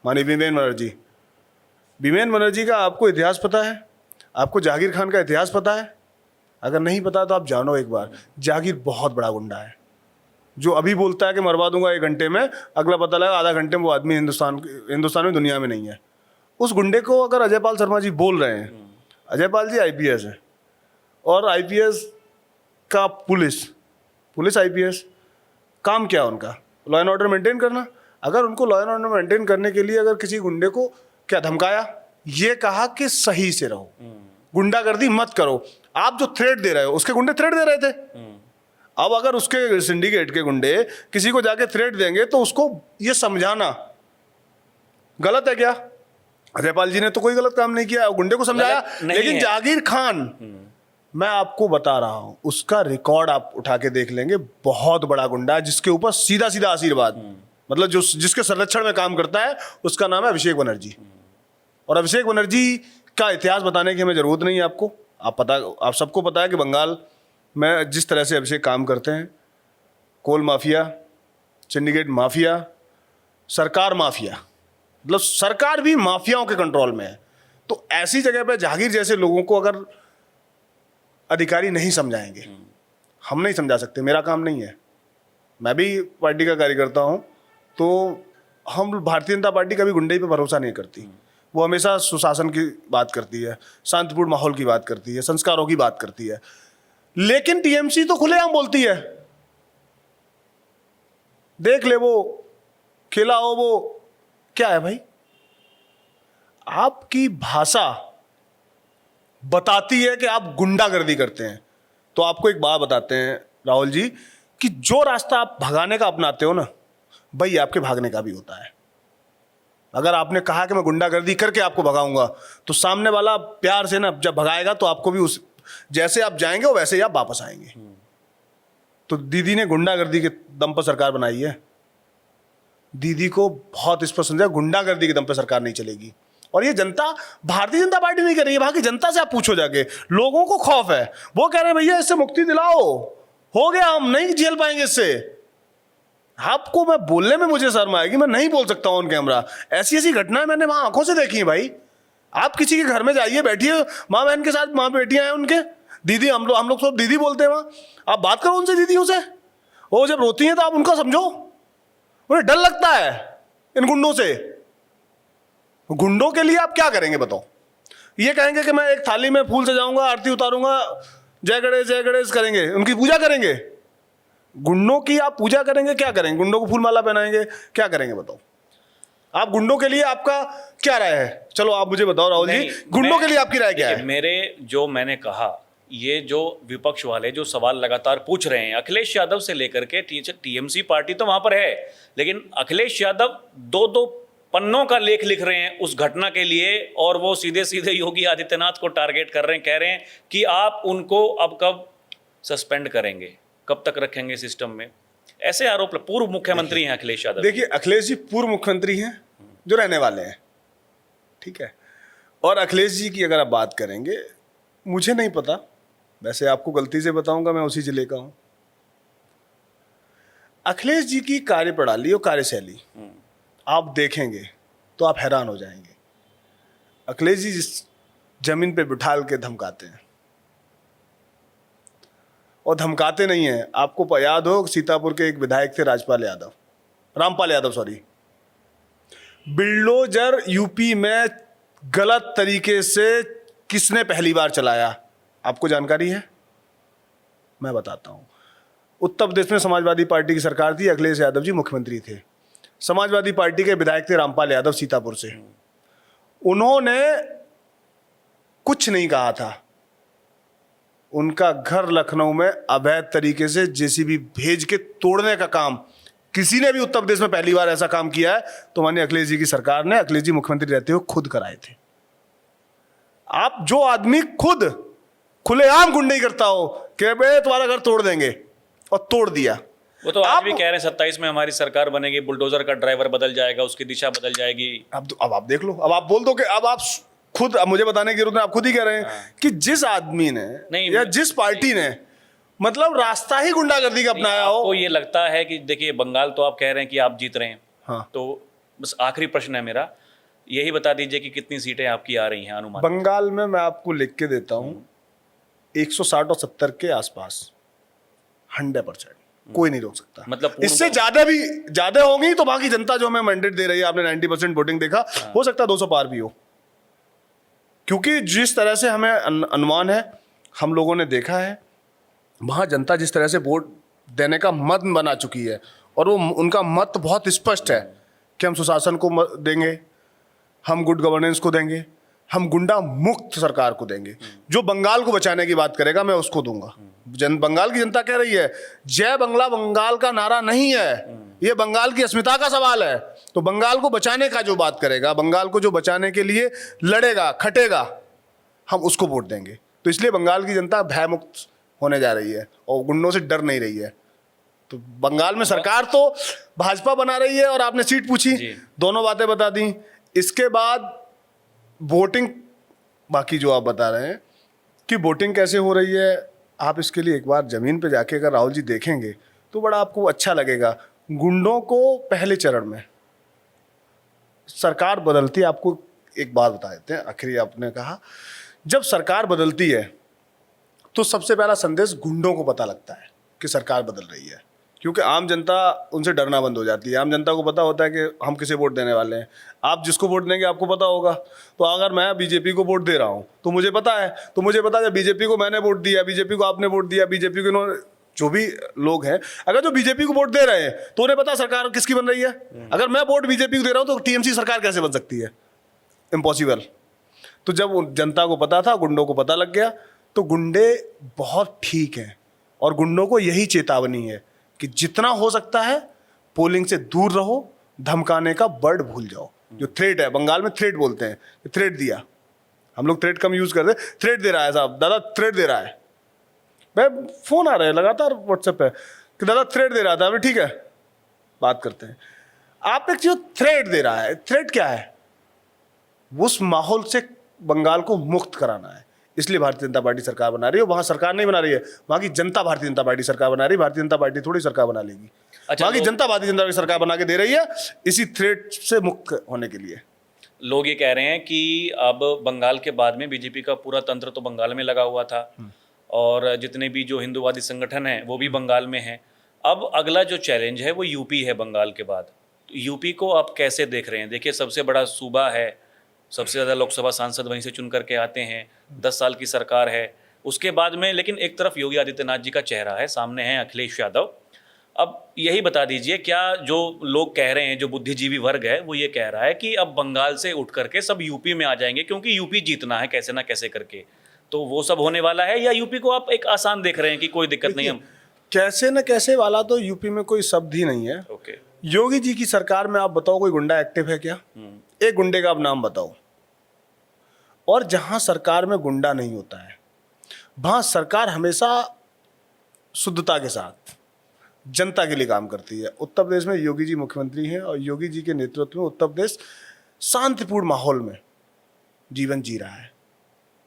माननीय बिमेन बनर्जी। बिमेन बनर्जी का आपको इतिहास पता है? आपको जागीर खान का इतिहास पता है? अगर नहीं पता तो आप जानो एक बार। जागीर बहुत बड़ा गुंडा है, जो अभी बोलता है कि मरवा दूंगा 1 घंटे में, अगला पता लगा आधा घंटे में वो आदमी हिंदुस्तान में, दुनिया में नहीं है। उस गुंडे को अगर अजयपाल शर्मा जी बोल रहे हैं, अजयपाल जी आईपीएस है, और आईपीएस का पुलिस आईपीएस काम क्या है उनका? लॉ एंड ऑर्डर मेंटेन करना। अगर उनको लॉ एंड ऑर्डर मेंटेन करने के लिए अगर किसी गुंडे को क्या धमकाया, ये कहा कि सही से रहो, गुंडागर्दी मत करो, आप जो थ्रेट दे रहे हो, उसके गुंडे थ्रेट दे रहे थे। अब अगर उसके सिंडिकेट के गुंडे किसी को जाके थ्रेट देंगे तो उसको ये समझाना गलत है क्या? अजयपाल जी ने तो कोई गलत काम नहीं किया, गुंडे को समझाया। लेकिन जागीर खान, मैं आपको बता रहा हूं, उसका रिकॉर्ड आप उठा के देख लेंगे, बहुत बड़ा गुंडा है जिसके ऊपर सीधा सीधा आशीर्वाद, मतलब जो जिसके संरक्षण में काम करता है, उसका नाम है अभिषेक बनर्जी। और अभिषेक बनर्जी का इतिहास बताने की हमें जरूरत नहीं है आपको, आप सबको पता है कि बंगाल में जिस तरह से अभिषेक काम करते हैं, कोल माफिया, सिंडिकेट माफिया, सरकार माफिया, मतलब सरकार भी माफियाओं के कंट्रोल में है। तो ऐसी जगह पे जागीर जैसे लोगों को अगर अधिकारी नहीं समझाएंगे, हम नहीं समझा सकते, मेरा काम नहीं है। मैं भी पार्टी का कार्यकर्ता हूं, तो हम भारतीय जनता पार्टी कभी गुंडे पे भरोसा नहीं करती। वो हमेशा सुशासन की बात करती है, शांतिपूर्ण माहौल की बात करती है, संस्कारों की बात करती है। लेकिन टीएमसी तो खुलेआम बोलती है, देख ले वो खेला हो, वो क्या है भाई? आपकी भाषा बताती है कि आप गुंडागर्दी करते हैं। तो आपको एक बात बताते हैं राहुल जी, कि जो रास्ता आप भगाने का अपनाते हो ना, भाई आपके भागने का भी होता है। अगर आपने कहा कि मैं गुंडागर्दी करके आपको भगाऊंगा, तो सामने वाला प्यार से ना जब भगाएगा तो आपको भी उस जैसे आप जाएंगे वैसे ही आप वापस आएंगे। तो दीदी ने गुंडागर्दी के दम पर सरकार बनाई है। दीदी को बहुत स्पष्ट समझा, गुंडागर्दी के दम पर सरकार नहीं चलेगी। और ये जनता, भारतीय जनता पार्टी नहीं कर रही है, वहां की जनता से आप पूछो जाके, लोगों को खौफ है। वो कह रहे हैं भैया इससे मुक्ति दिलाओ, हो गया, हम नहीं झेल पाएंगे इससे। आपको मैं बोलने में मुझे शर्म आएगी, मैं नहीं बोल सकता हूं ऑन कैमरा। ऐसी ऐसी घटनाएं मैंने वहां आंखों से देखी है भाई। आप किसी के घर में जाइए, बैठिए माँ बहन के साथ, माँ बेटियां हैं उनके, दीदी, हम लोग सब दीदी बोलते हैं वहां, आप बात करो उनसे, दीदियों से। वो जब रोती हैं तो आप उनका समझो, उन्हें डर लगता है इन गुंडों से। गुंडों के लिए आप क्या करेंगे बताओ? ये कहेंगे कि मैं एक थाली में फूल सजाऊंगा, आरती उतारूंगा, जय गणेश करेंगे, उनकी पूजा करेंगे। गुंडों की आप पूजा करेंगे, क्या करेंगे? गुंडों को फूल माला पहनाएंगे, क्या करेंगे बताओ? आप गुंडों के लिए आपका क्या राय है? चलो आप मुझे बताओ राहुल जी, गुंडों के लिए आपकी राय क्या है? मैंने कहा, ये जो विपक्ष वाले जो सवाल लगातार पूछ रहे हैं, अखिलेश यादव से लेकर के टीएमसी पार्टी तो वहां पर है, लेकिन अखिलेश यादव 2-2 पन्नों का लेख लिख रहे हैं उस घटना के लिए, और वो सीधे सीधे योगी आदित्यनाथ को टारगेट कर रहे हैं, कह रहे हैं कि आप उनको अब कब सस्पेंड करेंगे, कब तक रखेंगे सिस्टम में। ऐसे आरोप, पूर्व मुख्यमंत्री हैं अखिलेश यादव। देखिए, अखिलेश जी पूर्व मुख्यमंत्री हैं जो रहने वाले हैं, ठीक है। और अखिलेश जी की अगर आप बात करेंगे, मुझे नहीं पता, वैसे आपको गलती से बताऊंगा, मैं उसी जिले का हूं। अखिलेश जी की कार्यप्रणाली और कार्यशैली आप देखेंगे तो आप हैरान हो जाएंगे। अखिलेश जी जिस जमीन पे बिठाल के धमकाते हैं, और धमकाते नहीं हैं। आपको याद हो, सीतापुर के एक विधायक थे Rampal Yadav, sorry, bulldozer UP में गलत तरीके से किसने पहली बार चलाया, आपको जानकारी है? मैं बताता हूं। उत्तर प्रदेश में समाजवादी पार्टी की सरकार थी, अखिलेश यादव जी मुख्यमंत्री थे। समाजवादी पार्टी के विधायक थे रामपाल यादव सीतापुर से। उन्होंने कुछ नहीं कहा था। उनका घर लखनऊ में अवैध तरीके से जेसीबी भेज के तोड़ने का काम किसी ने भी उत्तर प्रदेश में पहली बार ऐसा काम किया है तो माननीय अखिलेश जी की सरकार ने, अखिलेश जी मुख्यमंत्री रहते हुए खुद कराए थे। आप जो आदमी खुद खुलेआम गुंडई करता हो कि बे तुम्हारा घर तोड़ देंगे, और तोड़ दिया। वो तो आज भी कह रहे हैं 27 में हमारी सरकार बनेगी, बुलडोजर का ड्राइवर बदल जाएगा, उसकी दिशा बदल जाएगी। अब आप देख लो, अब आप बोल दो कि अब आप खुद, अब मुझे बताने की जरूरत नहीं, आप खुद ही कह रहे हैं कि जिस आदमी ने नहीं, या जिस पार्टी ने मतलब रास्ता ही गुंडागर्दी का अपनाया हो। आपको ये लगता है कि देखिए बंगाल तो आप कह रहे हैं कि आप जीत रहे हैं, हाँ, तो बस आखिरी प्रश्न है मेरा, यही बता दीजिए कि कितनी सीटें आपकी आ रही हैं अनुमान? बंगाल में मैं आपको लिख के देता हूं 160 और 70 के आसपास, 100%, कोई नहीं रोक सकता। मतलब इससे ज्यादा होंगी तो वहां की जनता जो हमें मैंडेट दे रही है, आपने 90% वोटिंग देखा, हो सकता है 200 पार भी हो, क्योंकि जिस तरह से हमें अनुमान है, हम लोगों ने देखा है, वहां जनता जिस तरह से वोट देने का मत बना चुकी है, और वो उनका मत बहुत स्पष्ट है कि हम सुशासन को देंगे, हम गुड गवर्नेंस को देंगे, हम गुंडा मुक्त सरकार को देंगे। जो बंगाल को बचाने की बात करेगा मैं उसको दूंगा। बंगाल की जनता कह रही है जय बंगला बंगाल का नारा नहीं है, ये बंगाल की अस्मिता का सवाल है। तो बंगाल को बचाने का जो बात करेगा, बंगाल को जो बचाने के लिए लड़ेगा, खटेगा, हम उसको वोट देंगे। तो इसलिए बंगाल की जनता भय मुक्त होने जा रही है और गुंडों से डर नहीं रही है। तो बंगाल में सरकार तो भाजपा बना रही है, और आपने सीट पूछी, दोनों बातें बता दी। इसके बाद वोटिंग, बाकी जो आप बता रहे हैं कि वोटिंग कैसे हो रही है, आप इसके लिए एक बार जमीन पे जाके अगर राहुल जी देखेंगे तो बड़ा आपको अच्छा लगेगा। गुंडों को पहले चरण में सरकार बदलती है, आपको एक बात बता देते हैं, आखिरी आपने कहा जब सरकार बदलती है तो सबसे पहला संदेश गुंडों को पता लगता है कि सरकार बदल रही है, क्योंकि आम जनता उनसे डरना बंद हो जाती है। आम जनता को पता होता है कि हम किसे वोट देने वाले हैं। आप जिसको वोट देंगे आपको पता होगा। तो अगर मैं बीजेपी को वोट दे रहा हूं तो मुझे पता है, कि बीजेपी को मैंने वोट दिया, बीजेपी को आपने वोट दिया, बीजेपी को इन्होंने, जो भी लोग हैं, अगर जो बीजेपी को वोट दे रहे हैं तो उन्हें पता सरकार किसकी बन रही है। अगर मैं वोट बीजेपी को दे रहा हूं तो टीएमसी सरकार कैसे बन सकती है? इम्पॉसिबल। तो जब जनता को पता था, गुंडों को पता लग गया, तो गुंडे बहुत ठीक हैं, और गुंडों को यही चेतावनी है कि जितना हो सकता है पोलिंग से दूर रहो, धमकाने का वर्ड भूल जाओ। जो थ्रेट है, बंगाल में थ्रेट बोलते हैं, थ्रेट दिया, हम लोग थ्रेट कम यूज करते हैं, थ्रेट दे रहा है साहब, दादा थ्रेट दे रहा है, मैं फोन आ रहा है लगातार व्हाट्सएप पे कि दादा थ्रेट दे रहा था, अभी ठीक है बात करते हैं। आप एक चीज थ्रेट दे रहा है, थ्रेट क्या है? उस माहौल से बंगाल को मुक्त कराना है, इसलिए भारतीय जनता पार्टी सरकार बना रही है। वहां सरकार नहीं बना रही है, वहां की जनता भारतीय जनता पार्टी सरकार बना रही है। भारतीय जनता पार्टी थोड़ी सरकार बना लेगी। अच्छा, वहां की जनता भारतीय जनता पार्टी सरकार बना के दे रही है, इसी थ्रेट से मुक्त होने के लिए। लोग ये कह रहे हैं कि अब बंगाल के बाद में बीजेपी का पूरा तंत्र तो बंगाल में लगा हुआ था, और जितने भी जो हिंदूवादी संगठन हैं वो भी बंगाल में हैं। अब अगला जो चैलेंज है वो यूपी है बंगाल के बाद। तो यूपी को आप कैसे देख रहे हैं? देखिए सबसे बड़ा सूबा है, सबसे ज़्यादा लोकसभा सांसद वहीं से चुन करके आते हैं, 10 साल की सरकार है। उसके बाद में लेकिन एक तरफ योगी आदित्यनाथ जी का चेहरा है, सामने है अखिलेश यादव। अब यही बता दीजिए, क्या जो लोग कह रहे हैं, जो बुद्धिजीवी वर्ग है वो ये कह रहा है कि अब बंगाल से उठ करके सब यूपी में आ जाएंगे क्योंकि यूपी जीतना है कैसे ना कैसे करके, तो वो सब होने वाला है? या यूपी को आप एक आसान देख रहे हैं कि कोई दिक्कत नहीं? हम कैसे न कैसे वाला तो यूपी में कोई शब्द ही नहीं है। ओके, योगी जी की सरकार में आप बताओ कोई गुंडा एक्टिव है क्या? एक गुंडे का आप नाम बताओ। और जहां सरकार में गुंडा नहीं होता है वहां सरकार हमेशा शुद्धता के साथ जनता के लिए काम करती है। उत्तर प्रदेश में योगी जी मुख्यमंत्री हैं, और योगी जी के नेतृत्व में उत्तर प्रदेश शांतिपूर्ण माहौल में जीवन जी रहा है।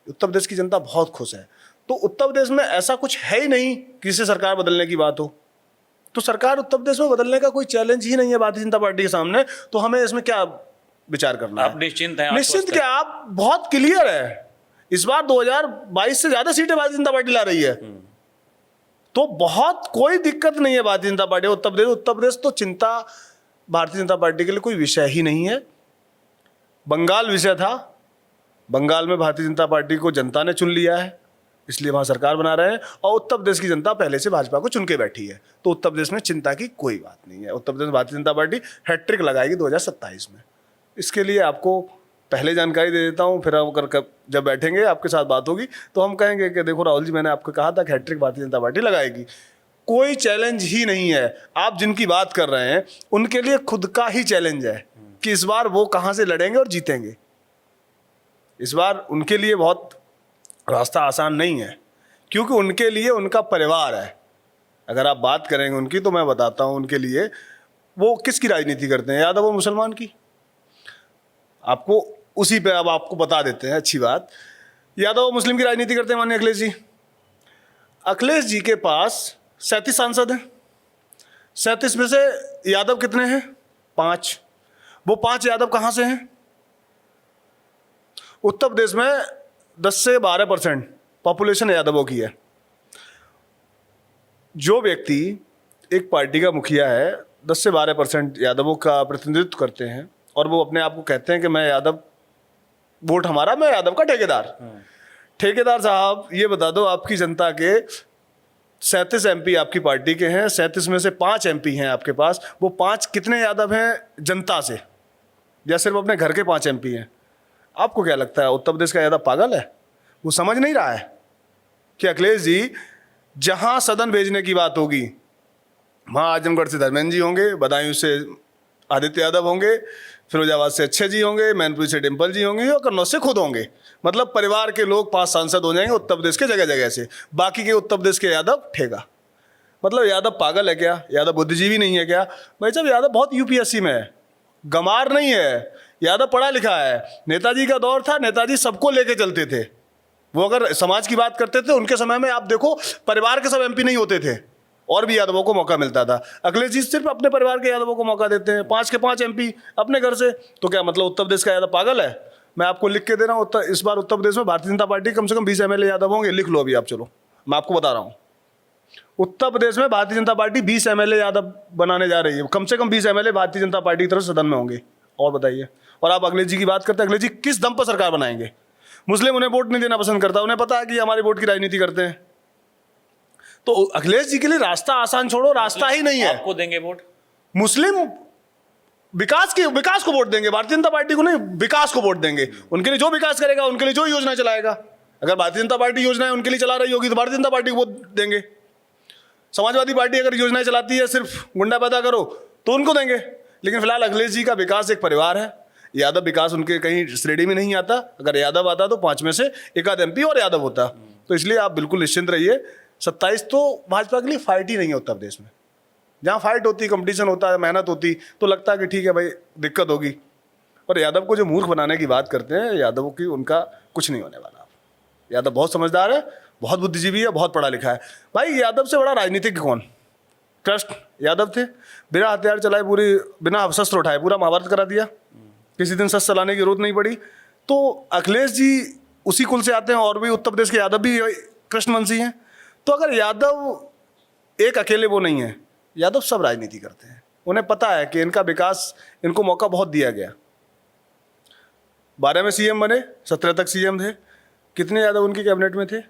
उत्तर प्रदेश की जनता बहुत खुश है। तो उत्तर प्रदेश में ऐसा कुछ है ही नहीं किसी सरकार बदलने की बात हो। तो सरकार उत्तर प्रदेश में बदलने का कोई चैलेंज ही नहीं है भारतीय जनता पार्टी के सामने। तो हमें इसमें क्या विचार करना है? आप निश्चिंत हैं? निश्चिंत क्या, आप बहुत क्लियर है। इस बार 2022 से ज्यादा सीटें भारतीय जनता पार्टी ला रही है, तो बहुत कोई दिक्कत नहीं है भारतीय जनता पार्टी। उत्तर प्रदेश तो चिंता भारतीय जनता पार्टी के लिए कोई विषय ही नहीं है। बंगाल विषय था, बंगाल में भारतीय जनता पार्टी को जनता ने चुन लिया है, इसलिए वहां सरकार बना रहे हैं, और उत्तर प्रदेश की जनता पहले से भाजपा को चुन के बैठी है। तो उत्तर प्रदेश में चिंता की कोई बात नहीं है। उत्तर प्रदेश में भारतीय जनता पार्टी हैट्रिक लगाएगी 2027 में। इसके लिए आपको पहले जानकारी दे देता हूँ, फिर अगर जब बैठेंगे आपके साथ बात होगी तो हम कहेंगे कि देखो राहुल जी, मैंने आपको कहा था कि हैट्रिक भारतीय जनता पार्टी लगाएगी। कोई चैलेंज ही नहीं है। आप जिनकी बात कर रहे हैं उनके लिए खुद का ही चैलेंज है कि इस बार वो कहाँ से लड़ेंगे और जीतेंगे। इस बार उनके लिए बहुत रास्ता आसान नहीं है, क्योंकि उनके लिए उनका परिवार है। अगर आप बात करेंगे उनकी, तो मैं बताता हूँ उनके लिए वो किसकी राजनीति करते हैं, यादव और मुसलमान की। आपको उसी पे अब आपको बता देते हैं। अच्छी बात, यादव और मुस्लिम की राजनीति करते हैं माननीय अखिलेश जी। अखिलेश जी के पास 37 सांसद हैं। 37 में से यादव कितने हैं? 5। वो 5 यादव कहाँ से हैं? उत्तर प्रदेश में 10 से 12% पॉपुलेशन यादवों की है। जो व्यक्ति एक पार्टी का मुखिया है, 10 से 12% यादवों का प्रतिनिधित्व करते हैं और वो अपने आप को कहते हैं कि मैं यादव, वोट हमारा, मैं यादव का ठेकेदार। ठेकेदार साहब, ये बता दो, आपकी जनता के 37 MP आपकी पार्टी के हैं, 37 में से 5 MP हैं आपके पास। वो 5 कितने यादव हैं जनता से, या सिर्फ अपने घर के 5 MP हैं? आपको क्या लगता है उत्तर प्रदेश का यादव पागल है? वो समझ नहीं रहा है कि अखिलेश जी जहां सदन भेजने की बात होगी वहाँ आजमगढ़ से धर्मेंद्र जी होंगे, बदायूं से आदित्य यादव होंगे, फिरोजाबाद से अच्छे जी होंगे, मैनपुरी से डिम्पल जी होंगे और कन्नौज से खुद होंगे। मतलब परिवार के लोग 5 सांसद हो जाएंगे उत्तर प्रदेश के जगह जगह से। बाकी के उत्तर प्रदेश के यादव ठेगा। मतलब यादव पागल है क्या? यादव बुद्धिजीवी नहीं है क्या? भाई साहब, यादव बहुत UPSC में है, गंवार नहीं है। यादव पढ़ा लिखा है। नेताजी का दौर था, नेताजी सबको लेके चलते थे। वो अगर समाज की बात करते थे, उनके समय में आप देखो परिवार के सब MP नहीं होते थे और भी यादवों को मौका मिलता था। अखिलेश जी सिर्फ अपने परिवार के यादवों को मौका देते हैं, 5 के 5 MP अपने घर से। तो क्या मतलब उत्तर प्रदेश का यादव पागल है? मैं आपको लिख के दे रहा हूँ, इस बार उत्तर प्रदेश में भारतीय जनता पार्टी कम से कम 20 MLA यादव होंगे। लिख लो अभी आप, चलो मैं आपको बता रहा हूँ। उत्तर प्रदेश में भारतीय जनता पार्टी 20 MLA यादव बनाने जा रही है। कम से कम 20 MLA भारतीय जनता पार्टी की तरफ सदन में होंगे। और बताइए, और आप अखिलेश जी की बात करते हैं, अखिलेश जी किस दम पर सरकार बनाएंगे? मुस्लिम उन्हें वोट नहीं देना पसंद करता, उन्हें पता है कि हमारे वोट की राजनीति करते हैं। तो अखिलेश जी के लिए रास्ता आसान छोड़ो, रास्ता ही नहीं है। आपको देंगे वोट? मुस्लिम विकास को वोट देंगे, भारतीय जनता पार्टी को नहीं, विकास को वोट देंगे। उनके लिए जो विकास करेगा, उनके लिए जो योजना चलाएगा। अगर भारतीय जनता पार्टी योजनाएं उनके लिए चला रही होगी तो भारतीय जनता पार्टी को वोट देंगे। समाजवादी पार्टी अगर योजनाएं चलाती है सिर्फ गुंडा पैदा करो, तो उनको देंगे। लेकिन फिलहाल अखिलेश जी का विकास एक परिवार है। यादव विकास उनके कहीं श्रेणी में नहीं आता। अगर यादव आता तो 5 में से 1 आध MP और यादव होता। तो इसलिए आप बिल्कुल निश्चिंत रहिए। 27 तो भाजपा के लिए फाइट ही नहीं है उत्तर प्रदेश में। जहाँ फाइट होती, कंपटीशन होता है, मेहनत होती, तो लगता है कि ठीक है भाई, दिक्कत होगी। और यादव को जो मूर्ख बनाने की बात करते हैं, यादवों की उनका कुछ नहीं होने वाला। यादव बहुत समझदार है, बहुत बुद्धिजीवी है, बहुत पढ़ा लिखा है। भाई यादव से बड़ा राजनीतिज्ञ कौन? कृष्ण यादव थे, बिना हथियार चलाए, पूरी बिना शस्त्र उठाए पूरा महाभारत करा दिया। किसी दिन शस्त्र चलाने की जरूरत नहीं पड़ी। तो अखिलेश जी उसी कुल से आते हैं और भी उत्तर प्रदेश के यादव भी कृष्णवंशी हैं। तो अगर यादव एक अकेले वो नहीं है, यादव सब राजनीति करते हैं। उन्हें पता है कि इनका विकास, इनको मौका बहुत दिया गया। 12 में CM बने, 17 तक CM थे। कितने यादव उनकी कैबिनेट में थे?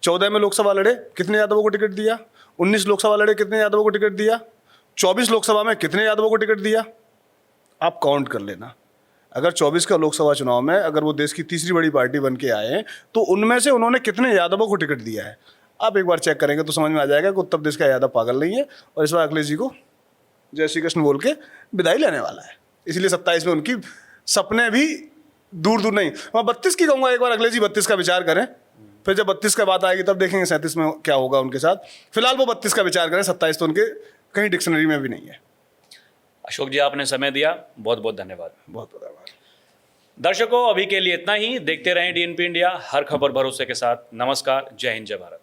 14 में लोकसभा लड़े, कितने यादवों को टिकट दिया? 19 लोकसभा लड़े, कितने यादवों को टिकट दिया? 24 लोकसभा में कितने यादवों को टिकट दिया? आप काउंट कर लेना। अगर 24 का लोकसभा चुनाव में अगर वो देश की तीसरी बड़ी पार्टी बन के आए, तो उनमें से उन्होंने कितने यादवों को टिकट दिया है? आप एक बार चेक करेंगे तो समझ में आ जाएगा कि उत्तर प्रदेश का यादव पागल नहीं है। और इस बार अखिलेश जी को जय श्री कृष्ण बोल के विदाई लेने वाला है। इसलिए 27 में उनकी सपने भी दूर दूर नहीं। मैं 32 की कहूँगा, एक बार अखिलेश जी 32 का विचार करें, फिर जब 32 का बात आएगी तब देखेंगे 37 में क्या होगा उनके साथ। फिलहाल वो 32 का विचार करें, 27 तो उनके कहीं डिक्शनरी में भी नहीं है। अशोक जी, आपने समय दिया, बहुत बहुत धन्यवाद। बहुत बहुत धन्यवाद। दर्शकों, अभी के लिए इतना ही। देखते रहें DNP इंडिया, हर खबर भरोसे के साथ। नमस्कार, जय हिंद, जय भारत।